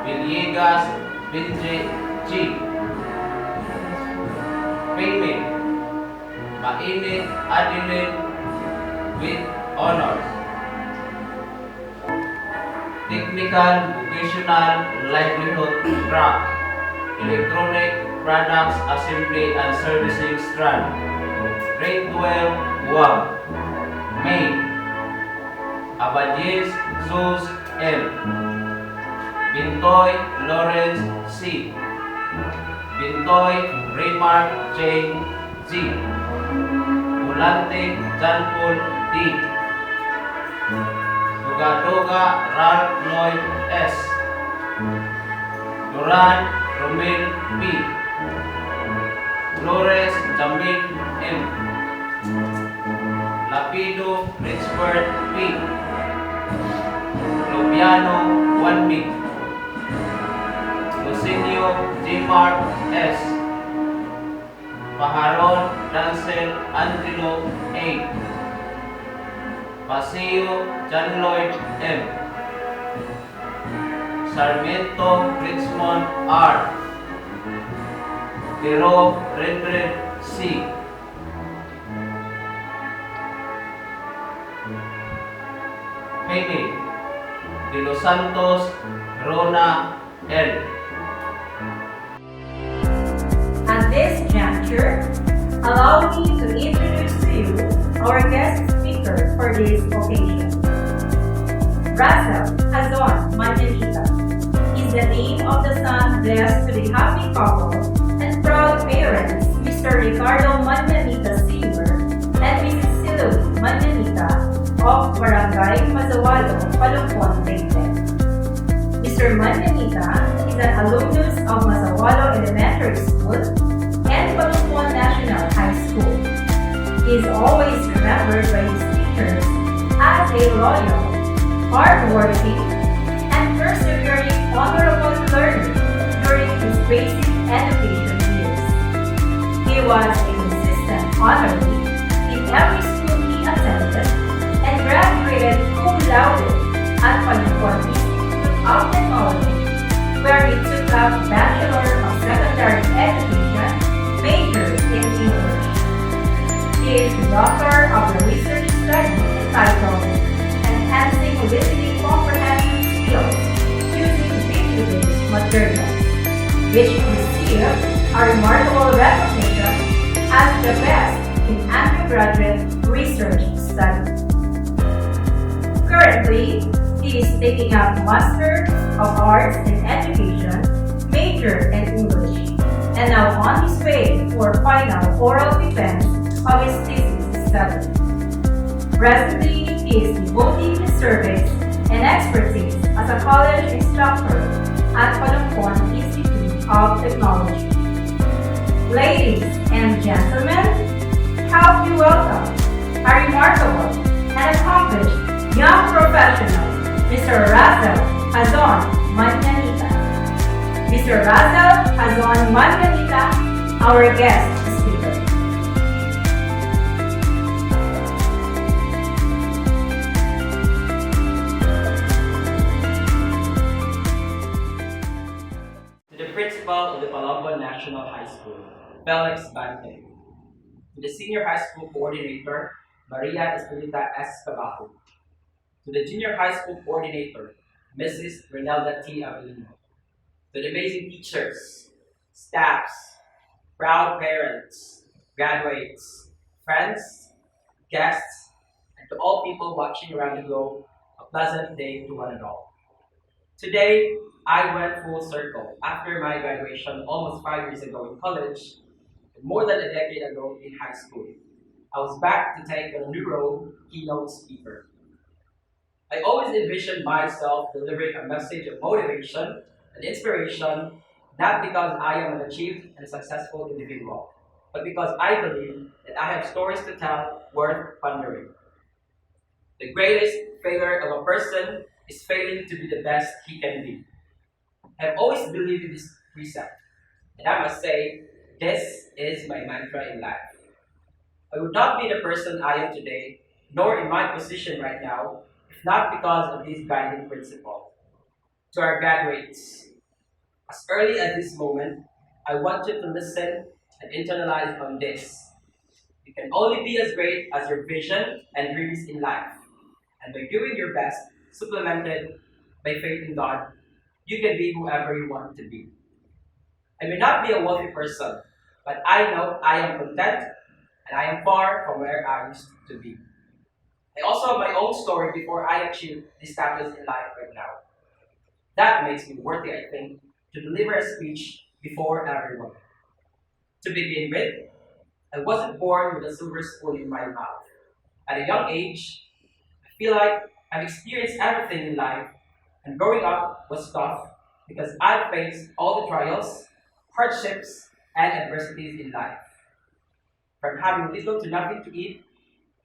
Villegas Vince G. Payment Mainit Adeline with honors. Technical Vocational Livelihood Track, Electronic Products Assembly and Servicing Strand, Grade 12, Guam, May. Abadies Sus M. Bintoy Lawrence C. Bintoy Raymar J. G. Volante John Paul D. Dugadoga Ralph Lloyd S. Duran Romel P. Flores Jamil M. Lapido Richard P. Lobiano 1 B. Lucinio G. Mark S. Paharon Dancel Angelo A. Paseo John Lloyd M. Sarmiento Richmond R. Tiro Rendred C. Pene de los Santos Rona L. At this juncture, allow me to introduce to you our guest speaker for this occasion. Russell Hazon Manyanita is the name of the son blessed to the happy couple and proud parents, Mr. Ricardo Manyanita Sr. and Mrs. Siloy Manyanita of Barangay Mazawalo, Palompon, Leyte. Mr. Manyanita is an alumnus of Mazawalo Elementary School and Palompon National High School. He is always remembered by his teachers as a loyal, hardworking, and persevering honorable learner during his basic education years. He was a consistent honoree in every school he attended and graduated cum laude at Palompon Institute of Technology, where he took up Bachelor of Secondary Education, major in English. He is the author of the research study entitled Enhancing Listening Comprehension Skills Using Video-Based Materials, which received a remarkable recognition as the best in undergraduate research study. Currently, he is taking up Master of Arts in Education, major in English, and now on his way for final oral defense of his thesis study. Presently, he is devoting his service and expertise as a college instructor at Palompon Institute of Technology. Ladies and gentlemen, help me welcome a remarkable and accomplished young professional, Mr. Razel Hazon Manganita. Mr. Razel Hazon Manganita, our guest speaker. To the principal of the Palompon National High School, Felix Bante. To the senior high school coordinator, Maria Espelita S. Cabajo. To the junior high school coordinator, Mrs. Renelda T. Avelino. To the amazing teachers, staffs, proud parents, graduates, friends, guests, and to all people watching around the globe, a pleasant day to one and all. Today, I went full circle after my graduation almost 5 years ago in college and more than a decade ago in high school. I was back to take on a new role, keynote speaker. I always envisioned myself delivering a message of motivation and inspiration, not because I am an achieved and successful individual, but because I believe that I have stories to tell worth pondering. The greatest failure of a person is failing to be the best he can be. I have always believed in this precept, and I must say, this is my mantra in life. I would not be the person I am today, nor in my position right now, if not because of this guiding principle. To our graduates, as early as this moment, I want you to listen and internalize on this. You can only be as great as your vision and dreams in life. And by doing your best, supplemented by faith in God, you can be whoever you want to be. I may not be a wealthy person, but I know I am content and I am far from where I used to be. I also have my own story before I achieved this status in life right now. That makes me worthy, I think, to deliver a speech before everyone. To begin with, I wasn't born with a silver spoon in my mouth. At a young age, I feel like I've experienced everything in life, and growing up was tough because I faced all the trials, hardships, and adversities in life. From having little to nothing to eat,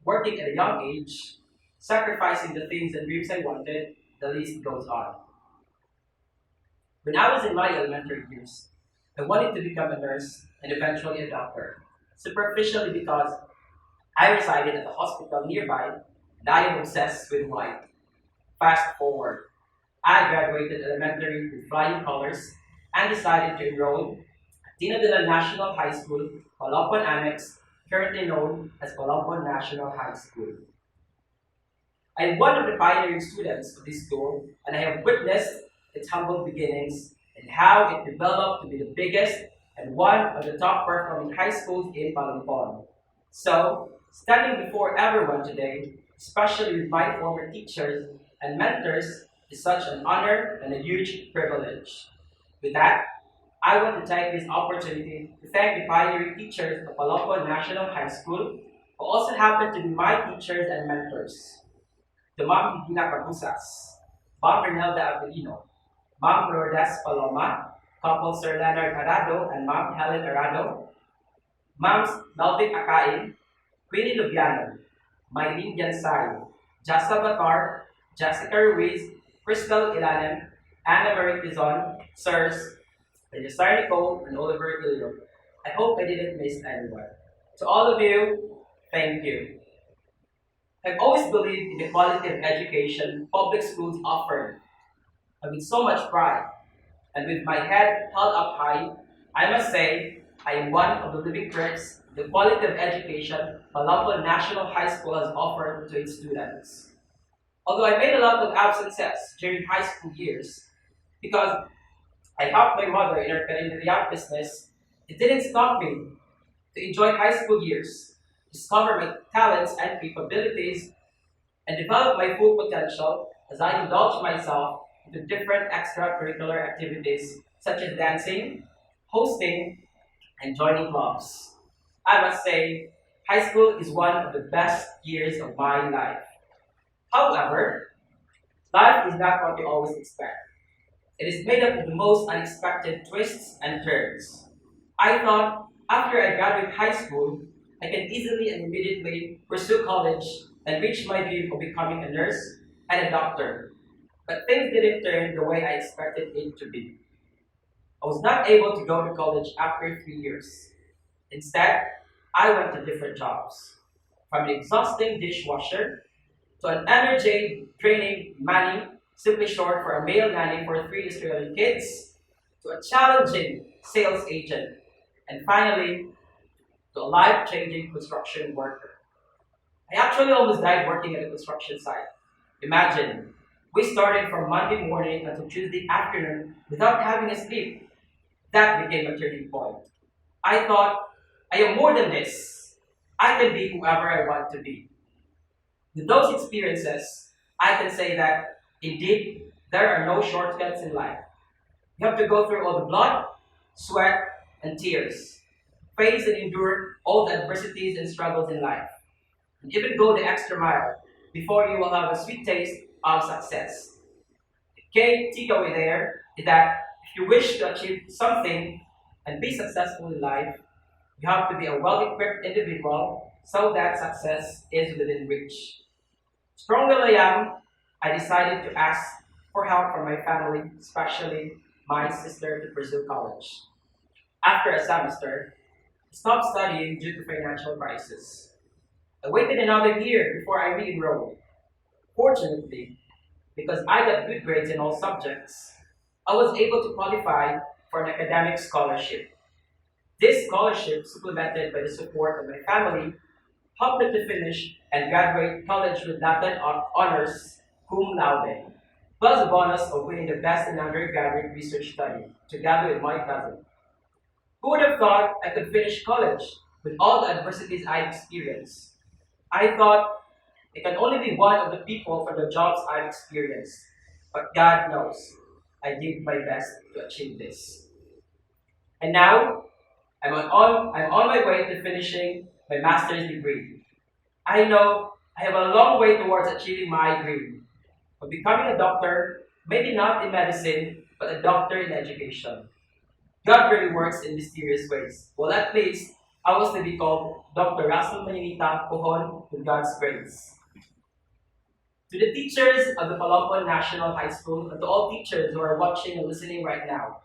working at a young age, sacrificing the things and dreams I wanted, the list goes on. When I was in my elementary years, I wanted to become a nurse and eventually a doctor, superficially because I resided at a hospital nearby and I am obsessed with white. Fast forward, I graduated elementary with flying colors and decided to enroll at Dinadala National High School, Palompon Annex, currently known as Palompon National High School. I am one of the pioneering students of this school, and I have witnessed its humble beginnings and how it developed to be the biggest and one of the top performing high schools in Palompon. So, standing before everyone today, especially with my former teachers and mentors, is such an honor and a huge privilege. With that, I want to take this opportunity to thank the pioneering teachers of Palompon National High School, who also happen to be my teachers and mentors. To Ma'am Hina Cabusas, Ma'am Renelda Avelino, Ma'am Lourdes Paloma, couple Sir Leonard Arado and Ma'am Helen Arado, Ma'am Melvin Akain, Queenie Lubiano, Mylene Jansari, Jasa Batar, Jessica Ruiz, Crystal Ilanem, Anna Marie Tizon, Sirs, Elisar Nicole, and Oliver Ilio. I hope I didn't miss anyone. To all of you, thank you. I've always believed in the quality of education public schools offer, and with so much pride, and with my head held up high, I must say I am one of the living proofs of the quality of education Palompon National High School has offered to its students. Although I made a lot of absences during high school years, because I helped my mother in her carinderia business, it didn't stop me to enjoy high school years, discover my talents and capabilities, and develop my full potential as I indulge myself into different extracurricular activities such as dancing, hosting, and joining clubs. I must say, high school is one of the best years of my life. However, life is not what you always expect. It is made up of the most unexpected twists and turns. I thought after I graduate high school, I can easily and immediately pursue college and reach my dream of becoming a nurse and a doctor. But things didn't turn the way I expected it to be. I was not able to go to college after 3 years. Instead, I went to different jobs, from an exhausting dishwasher to an energy draining nanny, simply short for a male nanny for 3 Australian kids, to a challenging sales agent, and finally, to a life-changing construction worker. I actually almost died working at a construction site. Imagine, we started from Monday morning until Tuesday afternoon without having a sleep. That became a turning point. I thought, I am more than this. I can be whoever I want to be. With those experiences, I can say that, indeed, there are no shortcuts in life. You have to go through all the blood, sweat, and tears, face and endure all the adversities and struggles in life, and even go the extra mile before you will have a sweet taste of success. The key takeaway there is that if you wish to achieve something and be successful in life, you have to be a well-equipped individual so that success is within reach. Strong as I am, I decided to ask for help from my family, especially my sister, to pursue college. After a semester, I stopped studying due to financial crisis. I waited another year before I re-enrolled. Fortunately, because I got good grades in all subjects, I was able to qualify for an academic scholarship. This scholarship, supplemented by the support of my family, helped me to finish and graduate college with Latin honors cum laude, plus a bonus of winning the best in undergraduate research study, together with my cousin. Who would have thought I could finish college with all the adversities I experienced? I thought I can only be one of the people for the jobs I've experienced, but God knows I did my best to achieve this. And now, I'm on my way to finishing my master's degree. I know I have a long way towards achieving my dream of becoming a doctor, maybe not in medicine, but a doctor in education. God really works in mysterious ways. Well, at least I was to be called Dr. Russell Manita Pohon with God's grace. To the teachers of the Palompon National High School and to all teachers who are watching and listening right now,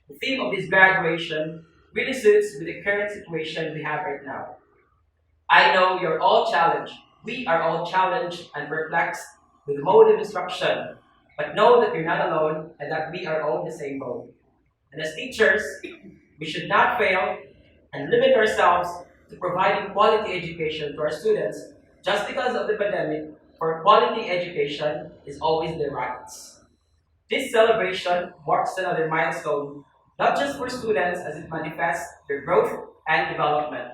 the theme of this graduation really suits with the current situation we have right now. I know you're all challenged. We are all challenged and perplexed with the mode of instruction, but know that you're not alone and that we are all in the same boat. And as teachers, we should not fail and limit ourselves to providing quality education to our students just because of the pandemic, for quality education is always their rights. This celebration marks another milestone, not just for students as it manifests their growth and development,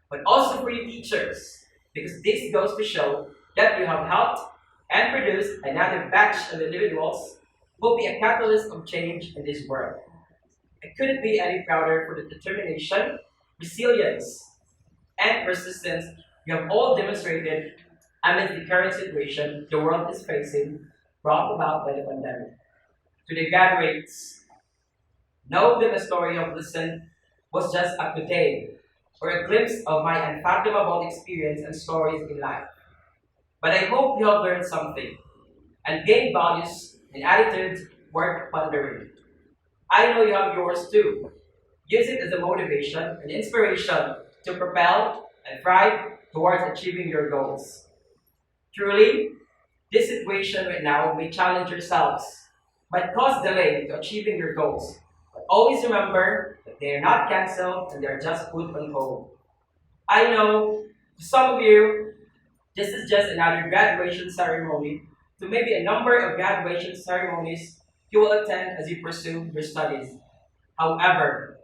but also for you teachers, because this goes to show that you have helped and produced another batch of individuals who will be a catalyst of change in this world. I couldn't be any prouder for the determination, resilience, and persistence you have all demonstrated amidst the current situation the world is facing, brought about by the pandemic. To the graduates, know that the story you have listened was just a today or a glimpse of my unfathomable experience and stories in life. But I hope you have learned something. and gain values and attitudes worth pondering. I know you have yours too. Use it as a motivation and inspiration to propel and thrive towards achieving your goals. Truly, this situation right now may challenge yourselves, but cause delay to achieving your goals. But always remember that they are not cancelled and they are just put on hold. I know to some of you, this is just another graduation ceremony. To maybe a number of graduation ceremonies you will attend as you pursue your studies. However,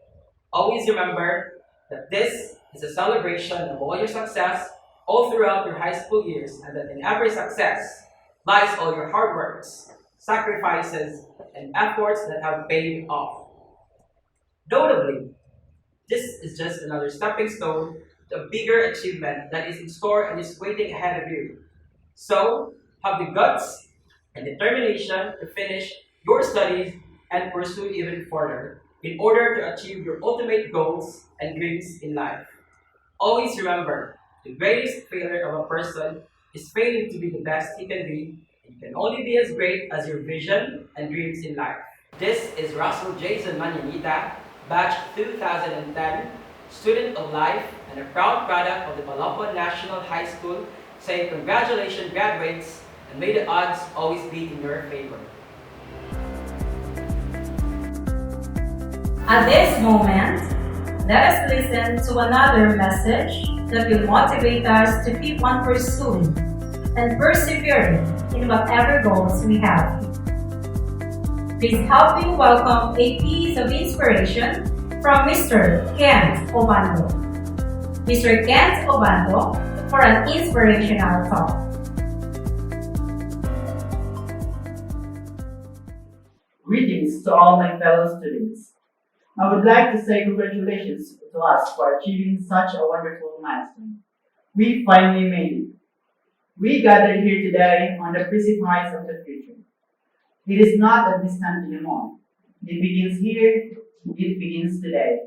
always remember that this is a celebration of all your success all throughout your high school years, and that in every success lies all your hard works, sacrifices, and efforts that have paid off. Notably, this is just another stepping stone to a bigger achievement that is in store and is waiting ahead of you. So, have the guts and determination to finish your studies and pursue even further in order to achieve your ultimate goals and dreams in life. Always remember, the greatest failure of a person is failing to be the best he can be. You can only be as great as your vision and dreams in life. This is Russell Jason Manyanita, batch 2010, student of life and a proud product of the Palompon National High School, saying congratulations graduates, and may the odds always be in your favor. At this moment, let us listen to another message that will motivate us to keep on pursuing and persevering in whatever goals we have. Please help me welcome a piece of inspiration from Mr. Kent Obando. Mr. Kent Obando for an inspirational talk. Greetings to all my fellow students. I would like to say congratulations to us for achieving such a wonderful milestone. We finally made it. We gathered here today on the precipice of the future. It is not a distant anymore. It begins here, it begins today.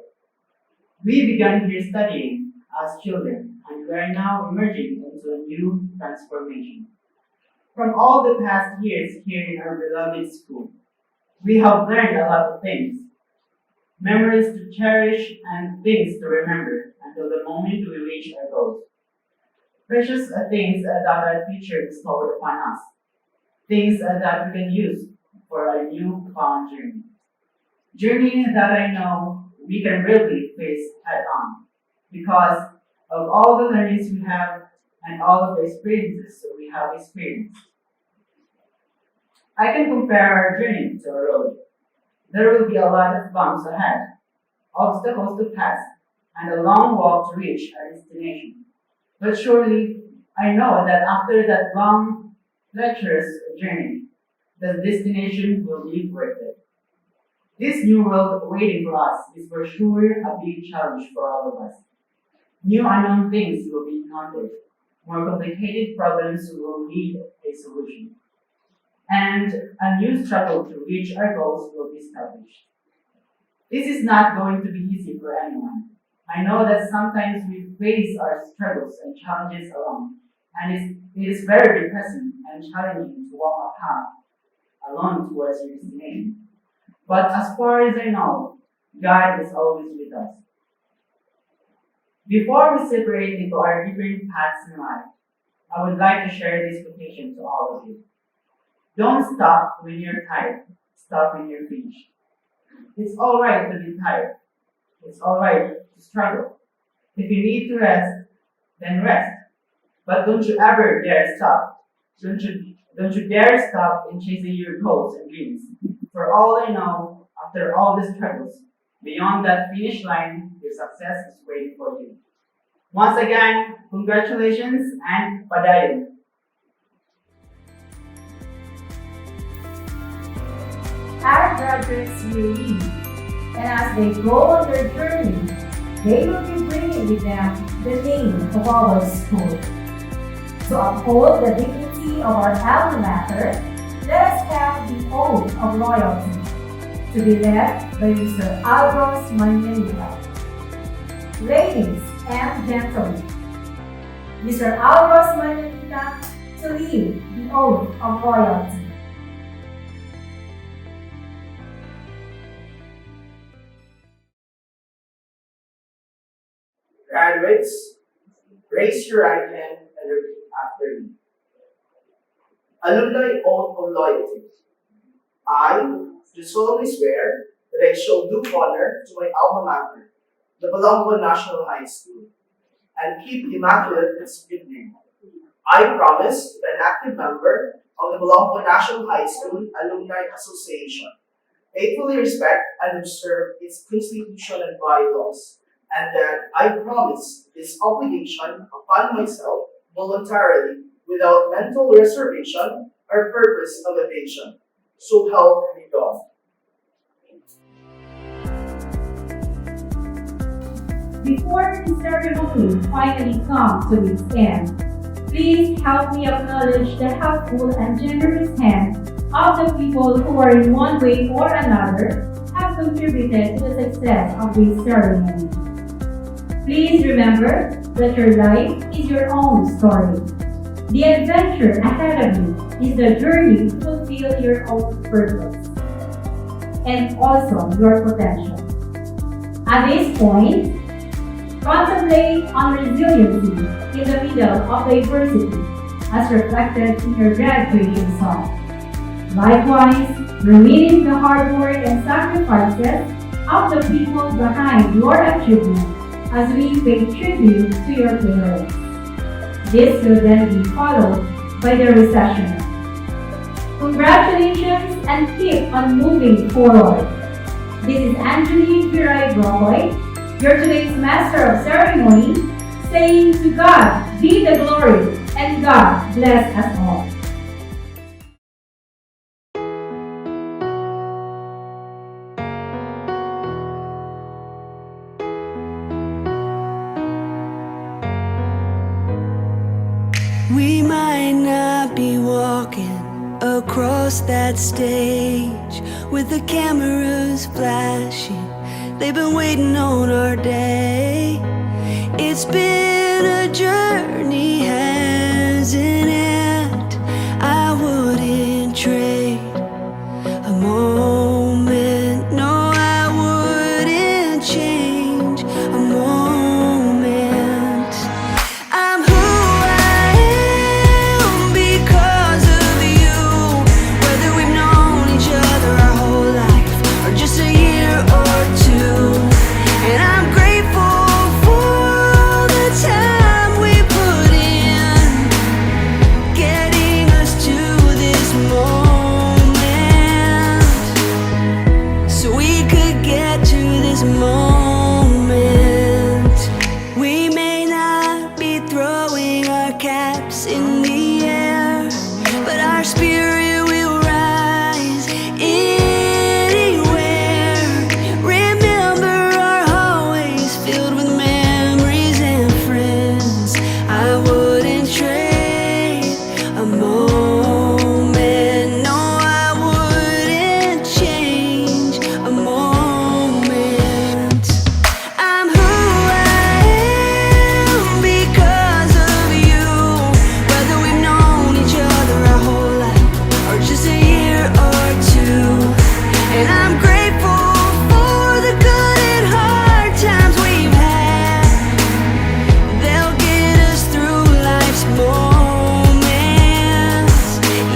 We began here studying as children, and we are now emerging into a new transformation. From all the past years here in our beloved school, we have learned a lot of things. Memories to cherish and things to remember until the moment we reach our goals. Precious things that our future bestowed upon us. Things that we can use for a new found journey. Journey that I know we can really face head on because of all the learnings we have and all of the experiences we have experienced. I can compare our journey to a road. There will be a lot of bumps ahead, obstacles to pass, and a long walk to reach our destination. But surely, I know that after that long, treacherous journey, the destination will be worth it. This new world waiting for us is for sure a big challenge for all of us. New unknown things will be encountered. More complicated problems will need a solution. And a new struggle to reach our goals will be established. This is not going to be easy for anyone. I know that sometimes we face our struggles and challenges alone, and it is very depressing and challenging to walk a path alone towards your destination. But as far as I know, God is always with us. Before we separate into our different paths in life, I would like to share this quotation to all of you. Don't stop when you're tired. Stop when you're finished. It's alright to be tired. It's alright to struggle. If you need to rest, then rest. But don't you ever dare stop. Don't you dare stop in chasing your goals and dreams. For all I know, after all the struggles, beyond that finish line, your success is waiting for you. Once again, congratulations and padayon. Our graduates will leave, and as they go on their journey, they will be bringing with them the name of our school. To uphold the dignity of our alma mater, let us have the oath of loyalty, to be led by Mr. Alros Manyanita. Ladies and gentlemen, Mr. Alros Manyanita to lead the oath of loyalty. Graduates, raise your right hand and repeat after me. Alumni oath of loyalty. I do solemnly swear that I shall do honor to my alma mater, the Palompon National High School, and keep immaculate its good name. I promise to be an active member of the Palompon National High School Alumni Association, faithfully respect and observe its constitution and bylaws, and that I promise this obligation upon myself voluntarily without mental reservation or purpose of evasion. So help me God. Before the ceremony finally comes to its end, please help me acknowledge the helpful and generous hands of the people who are in one way or another have contributed to the success of this ceremony. Please remember that your life is your own story. The adventure ahead of you is the journey to fulfill your own purpose and also your potential. At this point, contemplate on resiliency in the middle of diversity as reflected in your graduation song. Likewise, reminisce the hard work and sacrifices of the people behind your achievement as we pay tribute to your parents. This will then be followed by the recessional. Congratulations and keep on moving forward. This is Angeline Viray Brokoy, your today's Master of Ceremony, saying to God be the glory and God bless us all. We might not be walking across that stage with the cameras flashing. They've been waiting on our day. It's been a journey, hasn't it? I wouldn't trade a moment. No, I wouldn't change a moment. I'm who I am because of you. Whether we've known each other our whole life or just a year or two. And I'm grateful for the time we put in, getting us to this moment, so we could get to this moment. We may not be throwing our caps in the air, but our spirit will rise anywhere. Remember our hallways filled with memories and friends. I wouldn't trade a moment. No, I wouldn't change a moment. I'm who I am because of you. Whether we've known each other our whole life or just a year or two. And I'm grateful for the good and hard times we've had. They'll get us through life's moments.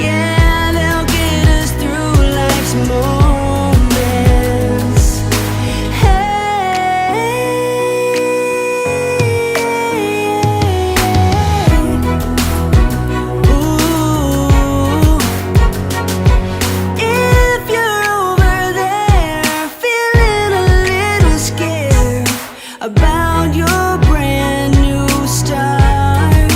Yeah, they'll get us through life's moments. Ooh. If you're over there feeling a little scared about your brand new start,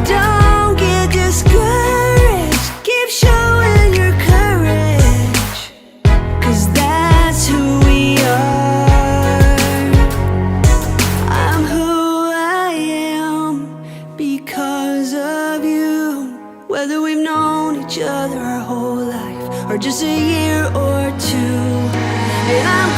don't get discouraged. Keep showing your courage, 'cause that's who we are. I'm who I am because of you. Whether we've known each other our whole life or just a year or two. And I'm